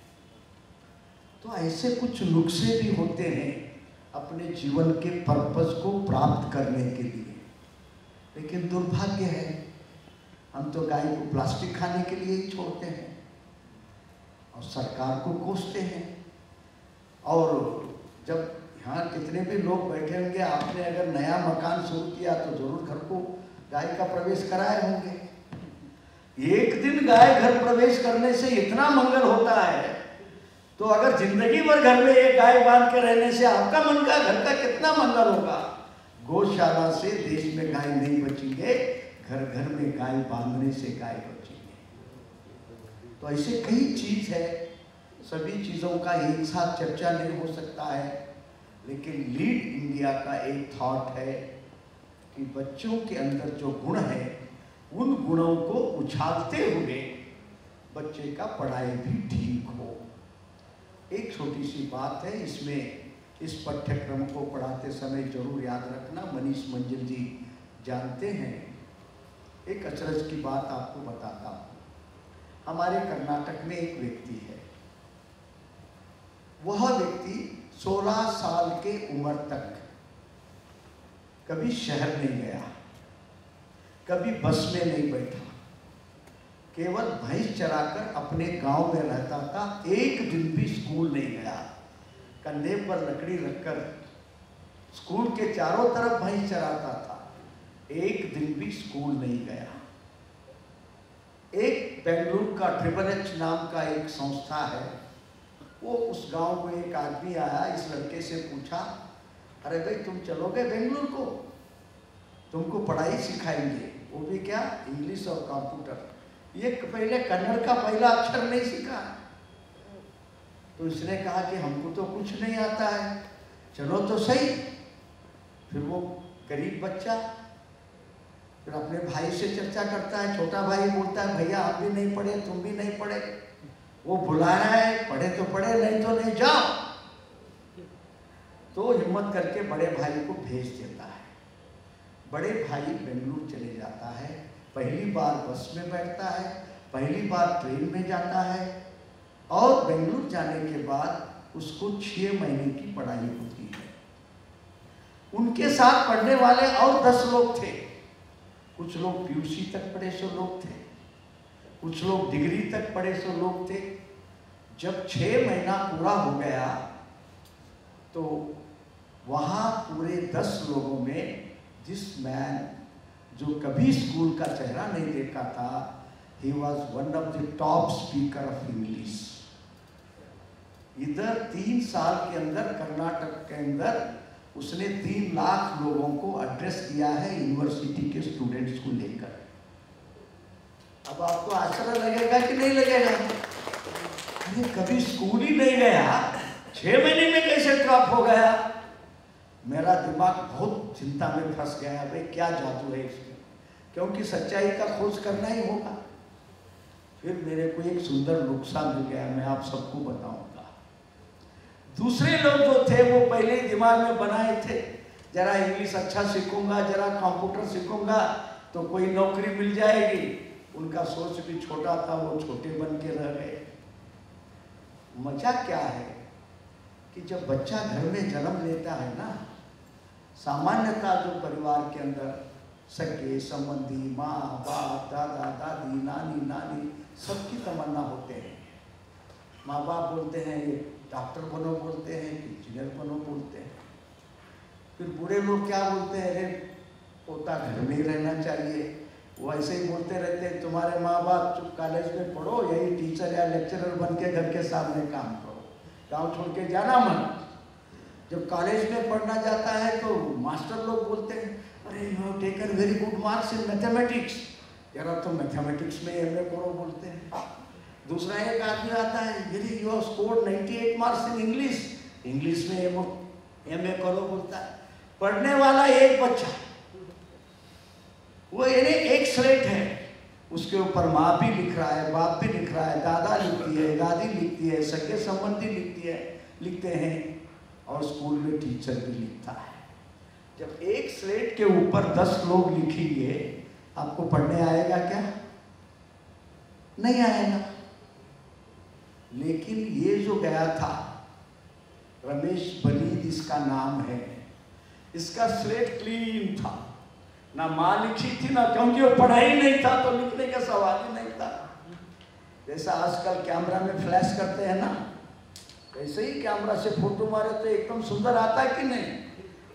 तो ऐसे कुछ नुस्खे भी होते हैं अपने जीवन के पर्पस को प्राप्त करने के लिए। लेकिन दुर्भाग्य है, हम तो गाय को प्लास्टिक खाने के लिए ही छोड़ते हैं और सरकार को कोसते हैं। और जब यहाँ कितने भी लोग बैठे होंगे, आपने अगर नया मकान शुरू किया तो जरूर घर को गाय का प्रवेश कराए होंगे। एक दिन गाय घर प्रवेश करने से इतना मंगल होता है, तो अगर जिंदगी भर घर में एक गाय बांध के रहने से आपका मन का घर का कितना मंगल होगा। गौशाला से देश में गाय नहीं बचेंगे, घर घर में गाय बांधने से गाय बचेंगे। तो ऐसे कई चीज है, सभी चीजों का एक साथ चर्चा नहीं हो सकता है। लेकिन लीड इंडिया का एक थॉट है कि बच्चों के अंदर जो गुण है, उन गुणों को उछालते हुए बच्चे का पढ़ाई भी ठीक हो। एक छोटी सी बात है, इसमें इस पाठ्यक्रम को पढ़ाते समय जरूर याद रखना, मनीष मंजिल जी जानते हैं। एक अचरज की बात आपको बताता हूँ। हमारे कर्नाटक में एक व्यक्ति है, वह व्यक्ति 16 साल के उम्र तक कभी शहर नहीं गया, कभी बस में नहीं बैठा, केवल भैंस चराकर अपने गांव में रहता था। एक दिन भी स्कूल नहीं गया, कंधे पर लकड़ी रखकर स्कूल के चारों तरफ भैंस चराता था, एक दिन भी स्कूल नहीं गया। एक बेंगलुरु का HHH नाम का एक संस्था है, वो उस गांव में एक आदमी आया, इस लड़के से पूछा, अरे भाई तुम चलोगे बेंगलुरु को, तुमको पढ़ाई सिखाएंगे, वो भी क्या, इंग्लिश और कंप्यूटर। ये पहले कन्नड़ का पहला अक्षर नहीं सीखा। तो इसने कहा कि हमको तो कुछ नहीं आता है, चलो तो सही। फिर वो गरीब बच्चा फिर अपने भाई से चर्चा करता है, छोटा भाई बोलता है भैया आप भी नहीं पढ़े, तुम भी नहीं पढ़े। वो बुला रहा है, पढ़े तो पढ़े, नहीं तो नहीं, जाओ। तो हिम्मत करके बड़े भाई को भेज देता है। बड़े भाई बेंगलुरु चले जाता है, पहली बार बस में बैठता है, पहली बार ट्रेन में जाता है, और बेंगलुरु जाने के बाद उसको 6 महीने की पढ़ाई होती है। उनके साथ पढ़ने वाले और 10 लोग थे। कुछ लोग PUC तक पढ़े सो लोग थे, कुछ लोग डिग्री तक पढ़े सो लोग थे। जब 6 महीना पूरा हो गया तो वहाँ पूरे 10 लोगों में दिस मैन, जो कभी स्कूल का चेहरा नहीं देखा था, he was one of the top speaker of English। इधर 3 साल के अंदर कर्नाटक के अंदर उसने 3 लाख लोगों को एड्रेस किया है, यूनिवर्सिटी के स्टूडेंट्स को लेकर। अब आपको आश्चर्य लगेगा कि नहीं लगेगा, अरे कभी स्कूल ही नहीं गया, 6 महीने में कैसे ड्रॉप हो गया। मेरा दिमाग बहुत चिंता में फंस गया, भाई क्या जादू है इसमें, क्योंकि सच्चाई का खोज करना ही होगा। फिर मेरे को एक सुंदर नुस्खा मिल गया, मैं आप सबको बताऊंगा। दूसरे लोग जो थे वो पहले ही दिमाग में बनाए थे, जरा इंग्लिश अच्छा सीखूंगा, जरा कंप्यूटर सीखूंगा तो कोई नौकरी मिल जाएगी। उनका सोच भी छोटा था, वो छोटे बन के रह गए। मजा क्या है कि जब बच्चा घर में जन्म लेता है ना, सामान्यतः जो परिवार के अंदर सगे संबंधी, माँ बाप, दादा दादी, नानी नानी, सबकी तमन्ना होते हैं। माँ बाप बोलते हैं ये डॉक्टर बनो, बोलते हैं इंजीनियर बनो, बोलते हैं। फिर बूढ़े लोग क्या बोलते हैं, अरे पोता घर में ही रहना चाहिए। वो ऐसे ही बोलते रहते हैं, तुम्हारे माँ बाप चुप कॉलेज में पढ़ो, यही टीचर या लेक्चरर बन के घर के सामने काम करो, गाँव छोड़ के जाना मत। जब कॉलेज में पढ़ना जाता है तो मास्टर लोग बोलते हैं, अरे you have taken very good marks in mathematics, जरा तो मैथमेटिक्स में MA करो, बोलते हैं। दूसरा एक आदमी आता है, यदि you have scored 98 marks in English, English में MA करो, बोलता है। पढ़ने वाला एक बच्चा, वो एक स्लेट है, उसके ऊपर माँ भी लिख रहा है, बाप भी लिख रहा है, दादा लिखती है, दादी लिखती है, सगे संबंधी लिखते हैं, और स्कूल में टीचर भी लिखता है। जब एक स्लेट के ऊपर 10 लोग लिखेंगे, आपको पढ़ने आएगा क्या? नहीं आएगा। लेकिन ये जो गया था, रमेश बलीद इसका नाम है, इसका स्लेट क्लीन था, ना माँ लिखी थी ना, क्योंकि वो पढ़ाई नहीं था तो लिखने का सवाल ही नहीं था। जैसा आजकल कैमरा में फ्लैश करते हैं ना, ऐसे ही कैमरा से फोटो मारे तो एकदम सुंदर आता है कि नहीं।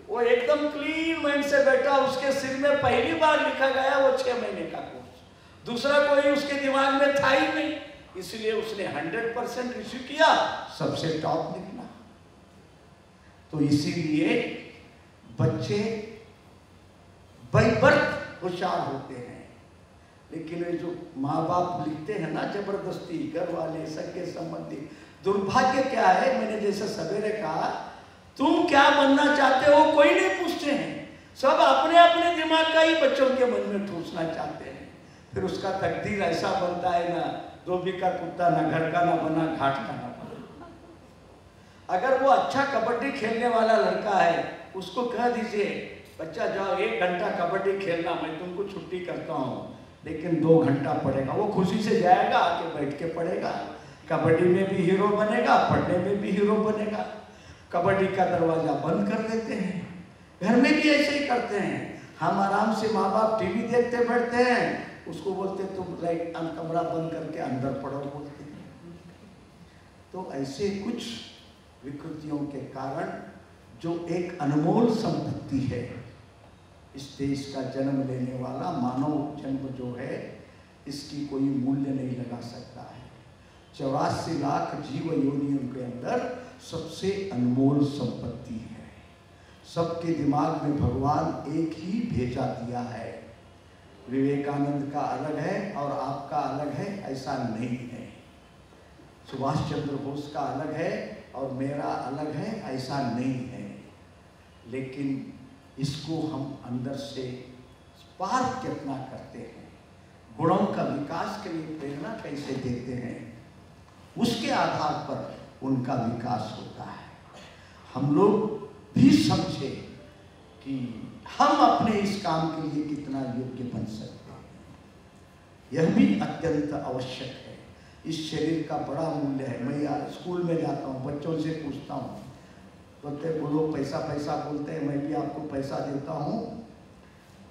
वो एकदम क्लीन माइंड से बैठा, उसके सिर में पहली बार लिखा गया वो 6 महीने का कोर्स, दूसरा कोई उसके दिमाग में था ही नहीं, इसलिए उसने 100% रिसीव किया, सबसे टॉप निकला। तो इसीलिए बच्चे बाय बर्थ होशियार होते हैं, लेकिन वे जो माँ बाप लिखते हैं ना जबरदस्ती, घर वाले, सगे संबंधी, दुर्भाग्य क्या है, मैंने जैसे सवेरे कहा, तुम क्या बनना चाहते हो कोई नहीं पूछते हैं, सब अपने अपने दिमाग का ही बच्चों के मन में ठूसना चाहते हैं। फिर उसका तकदीर ऐसा बनता है ना, धोबी का कुत्ता, ना घर का ना बना, घाट का ना बना। अगर वो अच्छा कबड्डी खेलने वाला लड़का है, उसको कह दीजिए बच्चा जाओ 1 घंटा कबड्डी खेलना, मैं तुमको छुट्टी करता हूँ, लेकिन 2 घंटा पढ़ेगा। वो खुशी से जाएगा, आके बैठ के पढ़ेगा, कबड्डी में भी हीरो बनेगा, पढ़ने में भी हीरो बनेगा। कबड्डी का दरवाजा बंद कर देते हैं। घर में भी ऐसे ही करते हैं। हम आराम से माँ बाप टीवी देखते बैठते हैं, उसको बोलते तुम लाइट कमरा बंद करके अंदर पढ़ो बोलते हैं। तो ऐसे कुछ विकृतियों के कारण जो एक अनमोल संपत्ति है, इस देश का जन्म लेने वाला मानव जन्म जो है, इसकी कोई मूल्य नहीं लगा सकता है। 84 लाख जीव योनियों के अंदर सबसे अनमोल संपत्ति है। सबके दिमाग में भगवान एक ही भेजा दिया है। विवेकानंद का अलग है और आपका अलग है, ऐसा नहीं है। सुभाष चंद्र बोस का अलग है और मेरा अलग है, ऐसा नहीं है। लेकिन इसको हम अंदर से स्पार्क कितना करते हैं, गुणों का विकास के लिए प्रेरणा कैसे देते हैं, उसके आधार पर उनका विकास होता है। हम लोग भी समझे कि हम अपने इस काम के लिए कितना योग्य बन सकते हैं, यह भी अत्यंत आवश्यक है। इस शरीर का बड़ा मूल्य है। मैं यार स्कूल में जाता हूँ, बच्चों से पूछता हूँ, बोलते वो लोग पैसा पैसा बोलते हैं, मैं भी आपको पैसा देता हूँ,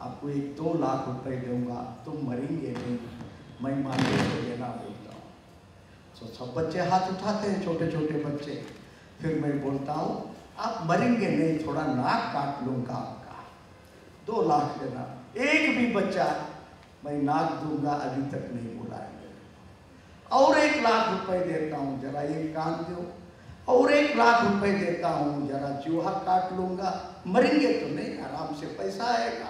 आपको 1-2 लाख रुपए दूंगा, तुम मरेंगे नहीं, मैं मांगे तो देना बोलता हूँ। तो सब बच्चे हाथ उठाते हैं, छोटे छोटे बच्चे। फिर मैं बोलता हूँ आप मरेंगे नहीं, थोड़ा नाक काट लूँगा आपका, 2 लाख देना। एक भी बच्चा मैं नाक दूंगा अभी तक नहीं बोला है। और 1 लाख रुपए देता हूँ, जरा ये कान दो, और 1 लाख रुपए देता हूँ, जरा चूहा काट लूंगा। मरेंगे तो नहीं, आराम से पैसा आएगा।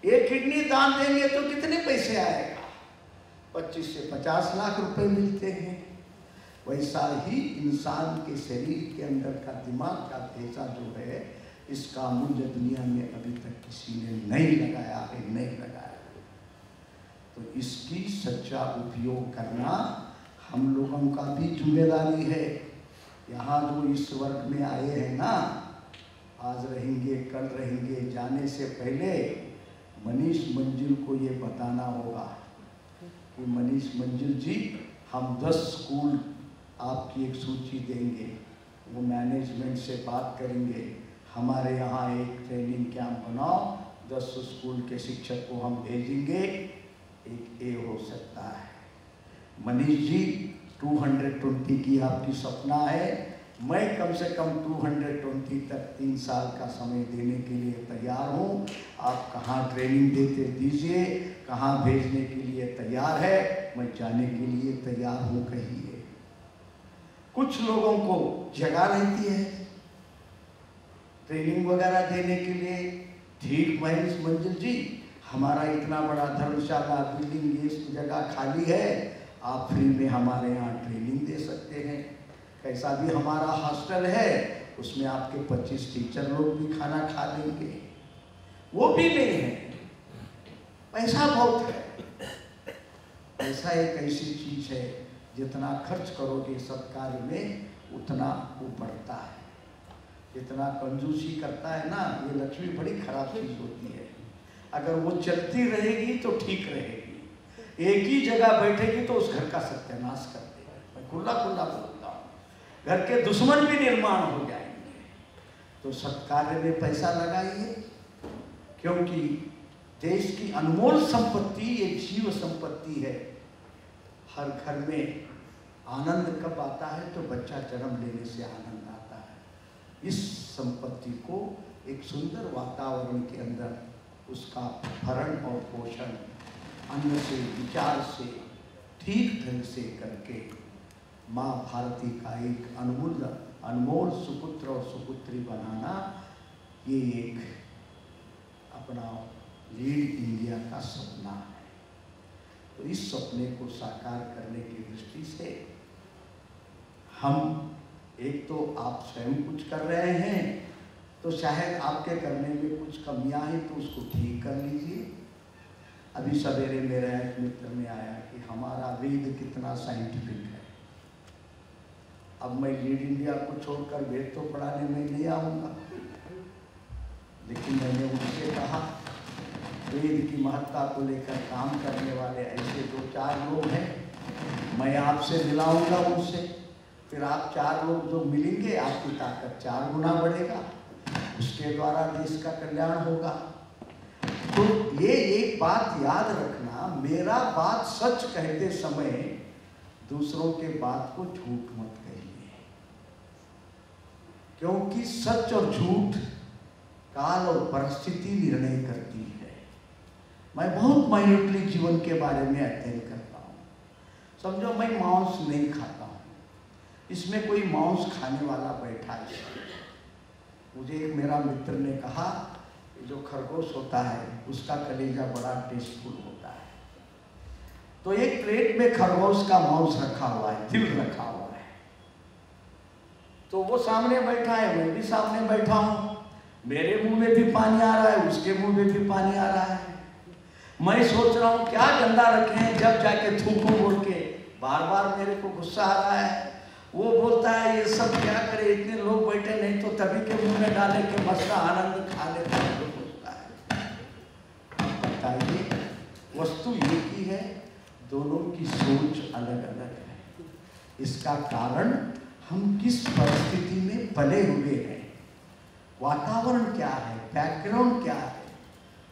1 किडनी दान देंगे तो कितने पैसे आएगा? 25 से 50 लाख रुपए मिलते हैं। वैसा ही इंसान के शरीर के अंदर का दिमाग का भेजा जो है, इसका मूल्य दुनिया में अभी तक किसी ने नहीं लगाया है, नहीं लगाया। तो इसकी सच्चा उपयोग करना हम लोगों का भी जिम्मेदारी है। यहाँ जो इस वर्ग में आए हैं ना, आज रहेंगे कल रहेंगे, जाने से पहले मनीष मंजिल को ये बताना होगा कि मनीष मंजिल जी, हम 10 स्कूल आपकी एक सूची देंगे, वो मैनेजमेंट से बात करेंगे, हमारे यहाँ एक ट्रेनिंग कैंप बनाओ, 10 स्कूल के शिक्षक को हम भेजेंगे, एक ए हो सकता है। मनीष जी 220 की आपकी सपना है, मैं कम से कम 220 तक 3 साल का समय देने के लिए तैयार हूँ। आप कहाँ ट्रेनिंग देते दीजिए, कहाँ भेजने के लिए तैयार है, मैं जाने के लिए तैयार हूँ कहिए। कुछ लोगों को जगह रहती है ट्रेनिंग वगैरह देने के लिए, ठीक महेश मंजिल जी, हमारा इतना बड़ा धर्मशाला बिल्डिंग, ये जगह खाली है, आप फ्री में हमारे यहाँ ट्रेनिंग दे सकते हैं। कैसा भी हमारा हॉस्टल है, उसमें आपके 25 टीचर लोग भी खाना खा लेंगे। वो भी नहीं है, पैसा बहुत है। पैसा एक ऐसी चीज है, जितना खर्च करोगे सत्कार्य में उतना वो बढ़ता है। जितना कंजूसी करता है ना, ये लक्ष्मी बड़ी खराब चीज होती है। अगर वो चलती रहेगी तो ठीक रहेगी, एक ही जगह बैठेगी तो उस घर का सत्यानाश कर देगा। मैं खुला खुला बोलता हूँ, घर के दुश्मन भी निर्माण हो जाएंगे। तो सत्कार्य में पैसा लगाइए, क्योंकि देश की अनमोल संपत्ति एक जीव संपत्ति है। हर घर में आनंद कब आता है? तो बच्चा जन्म लेने से आनंद आता है। इस संपत्ति को एक सुंदर वातावरण के अंदर उसका भरण और पोषण अन्न से, विचार से, ठीक ढंग से करके माँ भारती का एक अनमोल सुपुत्र और सुपुत्री बनाना, ये एक अपना लीड इंडिया का सपना है। तो इस सपने को साकार करने की दृष्टि से हम, एक तो आप स्वयं कुछ कर रहे हैं, तो शायद आपके करने में कुछ कमियां हैं तो उसको ठीक कर लीजिए। अभी सवेरे मेरा एक मित्र ने आया कि हमारा वेद कितना साइंटिफिक है। अब मैं लीड इंडिया को छोड़कर वेद तो पढ़ाने में नहीं आऊँगा, लेकिन मैंने उनसे कहा वेद की महत्ता को लेकर काम करने वाले ऐसे 2-4 लोग हैं, मैं आपसे मिलाऊंगा उनसे, फिर आप 4 लोग जो मिलेंगे आपकी ताकत 4 गुना बढ़ेगा, उसके द्वारा देश का कल्याण होगा। तो ये एक बात याद रखना, मेरा बात सच कहते समय दूसरों के बात को झूठ मत कहिए, क्योंकि सच और झूठ काल और परिस्थिति निर्णय करती है। मैं बहुत माइन्यूटली जीवन के बारे में अध्ययन करता हूँ। समझो मैं मांस नहीं खाता हूँ, इसमें कोई मांस खाने वाला बैठा है। मुझे एक मेरा मित्र ने कहा जो खरगोश होता है उसका कलेजा बड़ा टेस्टफुल होता है, तो एक प्लेट में खरगोश का मांस रखा हुआ है, दिल रखा हुआ है, तो वो सामने बैठा है, मैं भी सामने बैठा हूँ, मेरे मुंह में भी पानी आ रहा है, उसके मुंह में भी पानी आ रहा है। मैं सोच रहा हूँ क्या गंदा रखे हैं, जब जाके थूकूं बोल के बार बार मेरे को गुस्सा आ रहा है। वो बोलता है ये सब क्या करे, इतने लोग बैठे, नहीं तो तभी के मुंह में डाले के मस्त आनंद खा लेता है। तो बोलता है बताइए, वस्तु एक ही है, दोनों की सोच अलग अलग है। इसका कारण हम किस परिस्थिति में पले हुए हैं, वातावरण क्या है, बैकग्राउंड क्या है,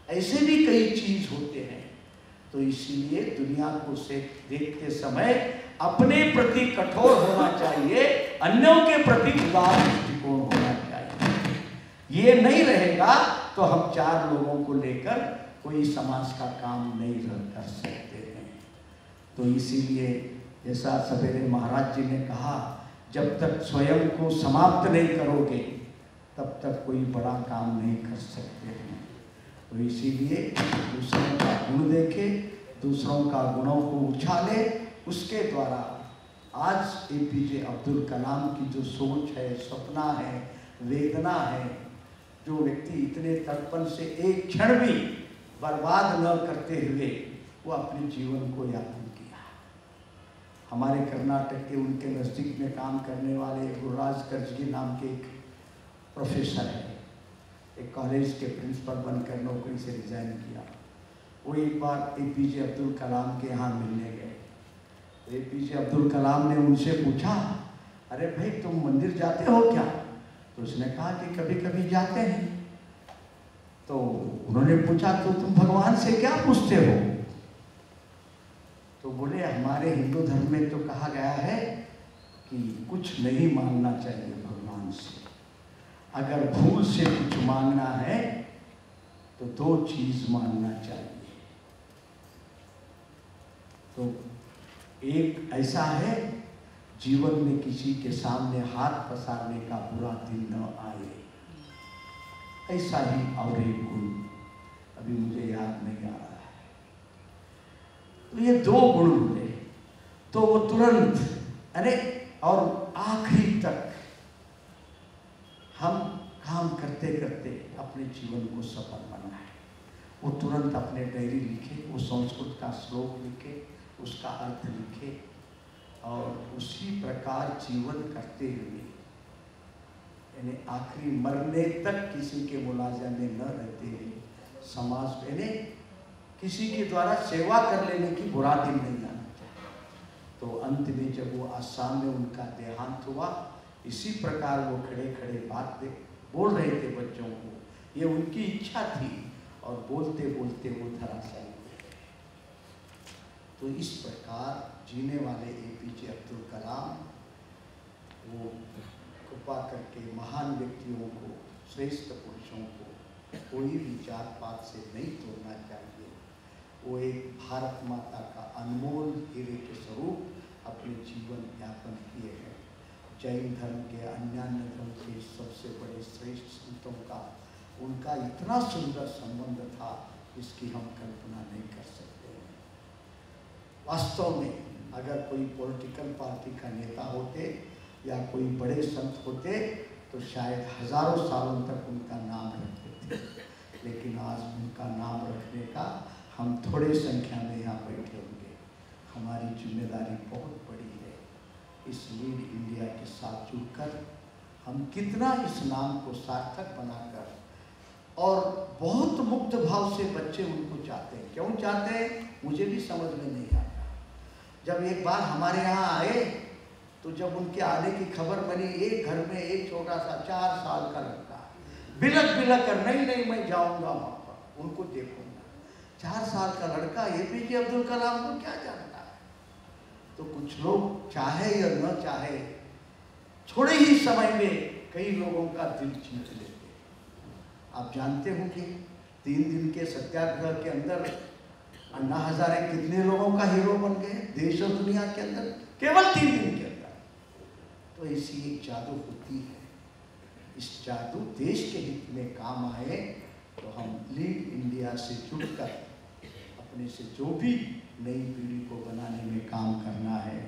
ऐसे भी कई चीज होते हैं। तो इसीलिए दुनिया को से देखते समय अपने प्रति कठोर होना चाहिए, अन्यों के प्रति उदार दृष्टिकोण होना चाहिए। ये नहीं रहेगा तो हम 4 लोगों को लेकर कोई समाज का काम नहीं कर सकते हैं। तो इसीलिए जैसा सवेरे महाराज जी ने कहा, जब तक स्वयं को समाप्त नहीं करोगे तब तक कोई बड़ा काम नहीं कर सकते हैं। तो इसीलिए दूसरों का गुण देखे, दूसरों का गुणों को उछाले, उसके द्वारा आज एपीजे अब्दुल कलाम की जो सोच है, सपना है, वेदना है, जो व्यक्ति इतने तड़पन से एक क्षण भी बर्बाद न करते हुए वो अपने जीवन को यापन किया। हमारे कर्नाटक के उनके नज़दीक में काम करने वाले गुरुराज कर्जगी नाम के एक प्रोफेसर है, एक कॉलेज के प्रिंसिपल बनकर नौकरी से रिजाइन किया। वो एक बार एपीजे अब्दुल कलाम के यहाँ मिलने गए। तो एपीजे अब्दुल कलाम ने उनसे पूछा, अरे भाई तुम मंदिर जाते हो क्या? तो उसने कहा कि कभी कभी जाते हैं। तो उन्होंने पूछा तो तुम भगवान से क्या पूछते हो? तो बोले हमारे हिंदू धर्म में तो कहा गया है कि कुछ नहीं मांगना चाहिए भगवान से, अगर भूल से कुछ मांगना है तो 2 चीज मांगना चाहिए। तो एक ऐसा है, जीवन में किसी के सामने हाथ पसारने का बुरा दिन न आए, ऐसा ही और एक गुण अभी मुझे याद नहीं आ रहा है। तो ये 2 गुण मिले तो वो तुरंत, अरे और आखिरी तक हम काम करते करते अपने जीवन को सफल बनाए। वो तुरंत अपने डायरी लिखे, वो संस्कृत का श्लोक लिखे, उसका अर्थ लिखे और उसी प्रकार जीवन करते हुए, यानी आखिरी मरने तक किसी के मुलाजा में न रहते हुए समाज में किसी के द्वारा सेवा कर लेने की बुरा दिन नहीं आना चाहिए। तो अंत में जब वो आसाम में उनका देहांत हुआ, इसी प्रकार वो खड़े खड़े बात बोल रहे थे बच्चों को, ये उनकी इच्छा थी और बोलते बोलते वो धराशायी हुए। तो इस प्रकार जीने वाले एपीजे अब्दुल कलाम वो कृपा करके महान व्यक्तियों को, श्रेष्ठ पुरुषों को कोई भी जात पात से नहीं तोड़ना चाहिए। वो एक भारत माता का अनमोल हीरे के स्वरूप अपने जीवन यापन किए हैं। जैन धर्म के, अन्य धर्म के सबसे बड़े श्रेष्ठ संतों का उनका इतना सुंदर संबंध था, इसकी हम कल्पना नहीं कर सकते हैं। वास्तव में अगर कोई पॉलिटिकल पार्टी का नेता होते या कोई बड़े संत होते तो शायद हजारों सालों तक उनका नाम रखते थे, लेकिन आज उनका नाम रखने का हम थोड़े संख्या में यहाँ बैठे होंगे। हमारी जिम्मेदारी बहुत बड़ी है, इस लीड इंडिया के साथ जुड़कर हम कितना इस नाम को सार्थक बनाकर, और बहुत मुक्त भाव से बच्चे उनको चाहते हैं। क्यों चाहते हैं मुझे भी समझ में नहीं आता। जब एक बार हमारे यहाँ आए तो जब उनके आने की खबर बनी, एक घर में एक छोटा सा 4 साल का लड़का बिलक बिलक कर, नहीं मैं जाऊंगा वहाँ पर, उनको देखूंगा। 4 साल का लड़का APJ अब्दुल कलाम को क्या जानता है। तो कुछ लोग चाहे या न चाहे थोड़े ही समय में कई लोगों का दिल जीत लेते। आप जानते होंगे 3 दिन के सत्याग्रह के अंदर अन्ना हजारे कितने लोगों का हीरो बन गए देश और दुनिया के अंदर, केवल 3 दिन के अंदर। तो ऐसी एक जादू होती है। इस जादू देश के हित में काम आए तो हम लीड इंडिया से जुड़कर अपने से जो भी नई पीढ़ी को बनाने में काम करना है।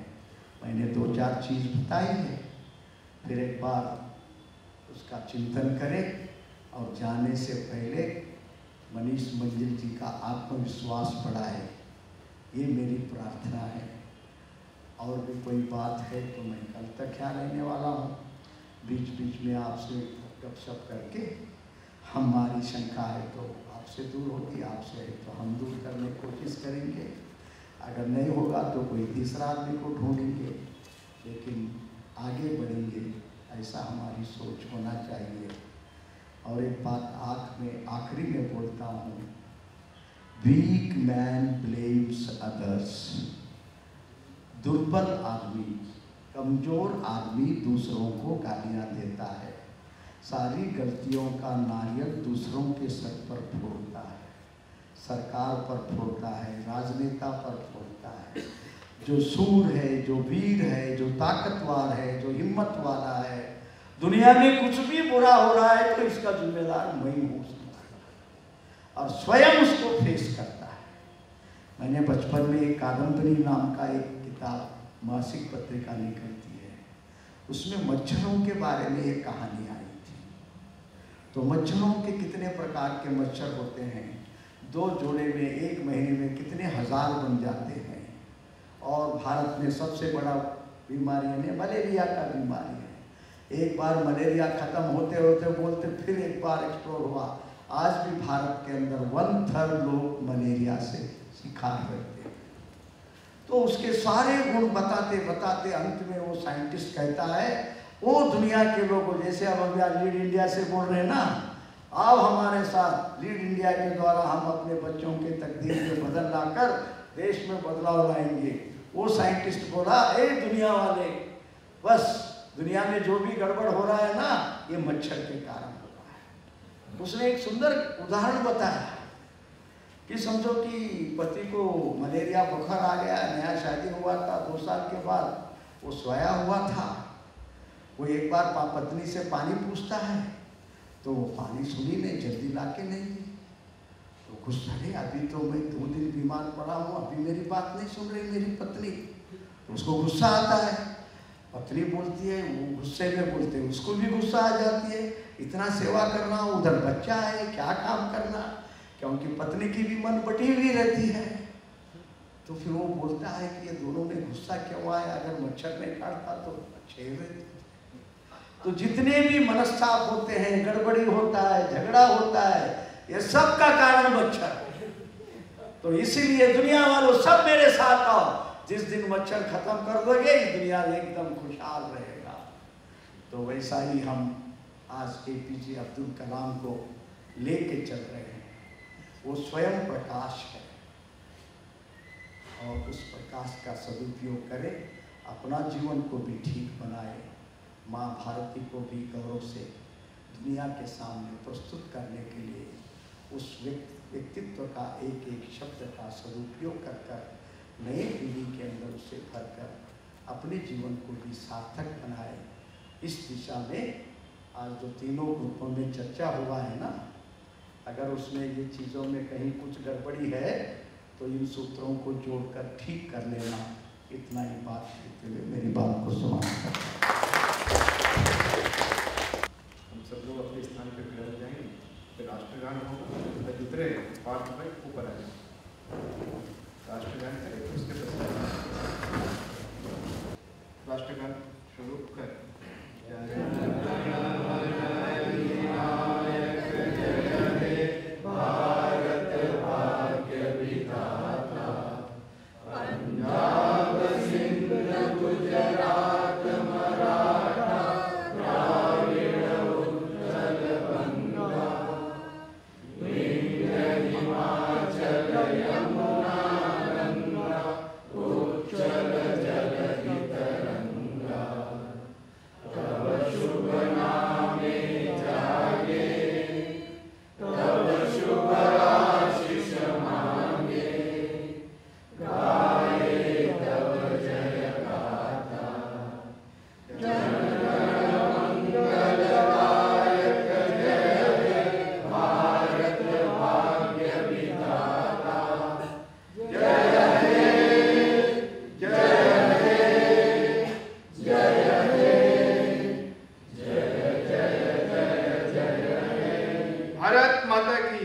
मैंने 2-4 चीज़ बताई है, फिर एक बार उसका चिंतन करें और जाने से पहले मनीष मंजिल जी का आत्मविश्वास बढ़ाए, ये मेरी प्रार्थना है। और भी कोई बात है तो मैं कल तक यहाँ रहने वाला हूँ। बीच बीच में आपसे गपशप करके हमारी शंका है तो आपसे दूर होगी, आपसे है तो हम दूर करने की कोशिश करेंगे। अगर नहीं होगा तो कोई तीसरा आदमी को ढूंढेंगे, लेकिन आगे बढ़ेंगे, ऐसा हमारी सोच होना चाहिए। और एक बात आखिरी में बोलता हूँ, वीक मैन ब्लेम्स अदर्स। दुर्बल आदमी, कमजोर आदमी दूसरों को गालियाँ देता है। सारी गलतियों का नारियल दूसरों के सर पर फोड़ता है, सरकार पर फोड़ता है, राजनेता पर फोड़ता है। जो सूर है, जो वीर है, जो ताकतवर है, जो हिम्मत वाला है, दुनिया में कुछ भी बुरा हो रहा है तो इसका जिम्मेदार मैं हूँ और स्वयं उसको फेस करता है। मैंने बचपन में एक कादम्बरी नाम का एक किताब मासिक पत्रिका निकलती है, उसमें मच्छरों के बारे में एक कहानी आई थी। तो मच्छरों के कितने प्रकार के मच्छर होते हैं, 2 जोड़े में 1 महीने में कितने हजार बन जाते हैं। और भारत में सबसे बड़ा बीमारी है मलेरिया का बीमारी है। एक बार मलेरिया खत्म होते होते बोलते फिर एक बार एक्सप्लोर हुआ। आज भी भारत के अंदर 1/3 लोग मलेरिया से शिकार रहते हैं। तो उसके सारे गुण बताते बताते अंत में वो साइंटिस्ट कहता है, वो दुनिया के लोगों, जैसे अब हम यहाँ लीड इंडिया से बोल रहे हैं ना, आओ हमारे साथ लीड इंडिया के द्वारा हम अपने बच्चों के तकदीर में बदल लाकर देश में बदलाव लाएंगे। वो साइंटिस्ट बोला, ए दुनिया वाले, बस दुनिया में जो भी गड़बड़ हो रहा है ना, ये मच्छर के कारण हो रहा है। उसने एक सुंदर उदाहरण बताया कि समझो कि पति को मलेरिया बुखार आ गया, नया शादी हुआ था, 2 साल के बाद वो सोया हुआ था। वो एक बार पत्नी से पानी पूछता है तो वो पानी सुनी नहीं, जल्दी ला के नहीं दी। तो गुस्सा, अरे अभी तो मैं 2 दिन बीमार पड़ा हूँ, अभी मेरी बात नहीं सुन रही मेरी पत्नी। तो उसको गुस्सा आता है। पत्नी बोलती है, वो गुस्से में बोलते हैं, उसको भी गुस्सा आ जाती है, इतना सेवा करना, उधर बच्चा है, क्या काम करना, क्योंकि पत्नी की भी मन बटी हुई रहती है। तो फिर वो बोलता है कि ये दोनों में गुस्सा क्यों आया, अगर मच्छर नहीं काटता तो अच्छे रहते। तो जितने भी मनस्ताप होते हैं, गड़बड़ी होता है, झगड़ा होता है, ये सब का कारण मच्छर है। तो इसीलिए दुनिया वालों सब मेरे साथ आओ, जिस दिन मच्छर खत्म कर दोगे इस दुनिया एकदम खुशहाल रहेगा। तो वैसा ही हम आज APJ अब्दुल कलाम को लेके चल रहे हैं। वो स्वयं प्रकाश है और उस प्रकाश का सदुपयोग करें, अपना जीवन को भी ठीक बनाए, माँ भारती को भी गौरव से दुनिया के सामने प्रस्तुत करने के लिए उस व्यक्तित्व का एक एक शब्द का सदुपयोग कर नए पीढ़ी के अंदर उसे भरकर अपने जीवन को भी सार्थक बनाए। इस दिशा में आज जो तीनों ग्रुपों में चर्चा हुआ है ना, अगर उसमें ये चीज़ों में कहीं कुछ गड़बड़ी है तो इन सूत्रों को जोड़कर ठीक कर लेना। इतना ही बात कहते हुए मेरी बात को समाप्त करता हूं। हम सब लोग अपने स्थान पर खड़े हो जाएंगे, फिर राष्ट्रगान होगा, दूसरे पार्ट में ऊपर आएंगे, राष्ट्रगान करेंगे, उसके पश्चात राष्ट्रगान शुरू कर। भारत माता की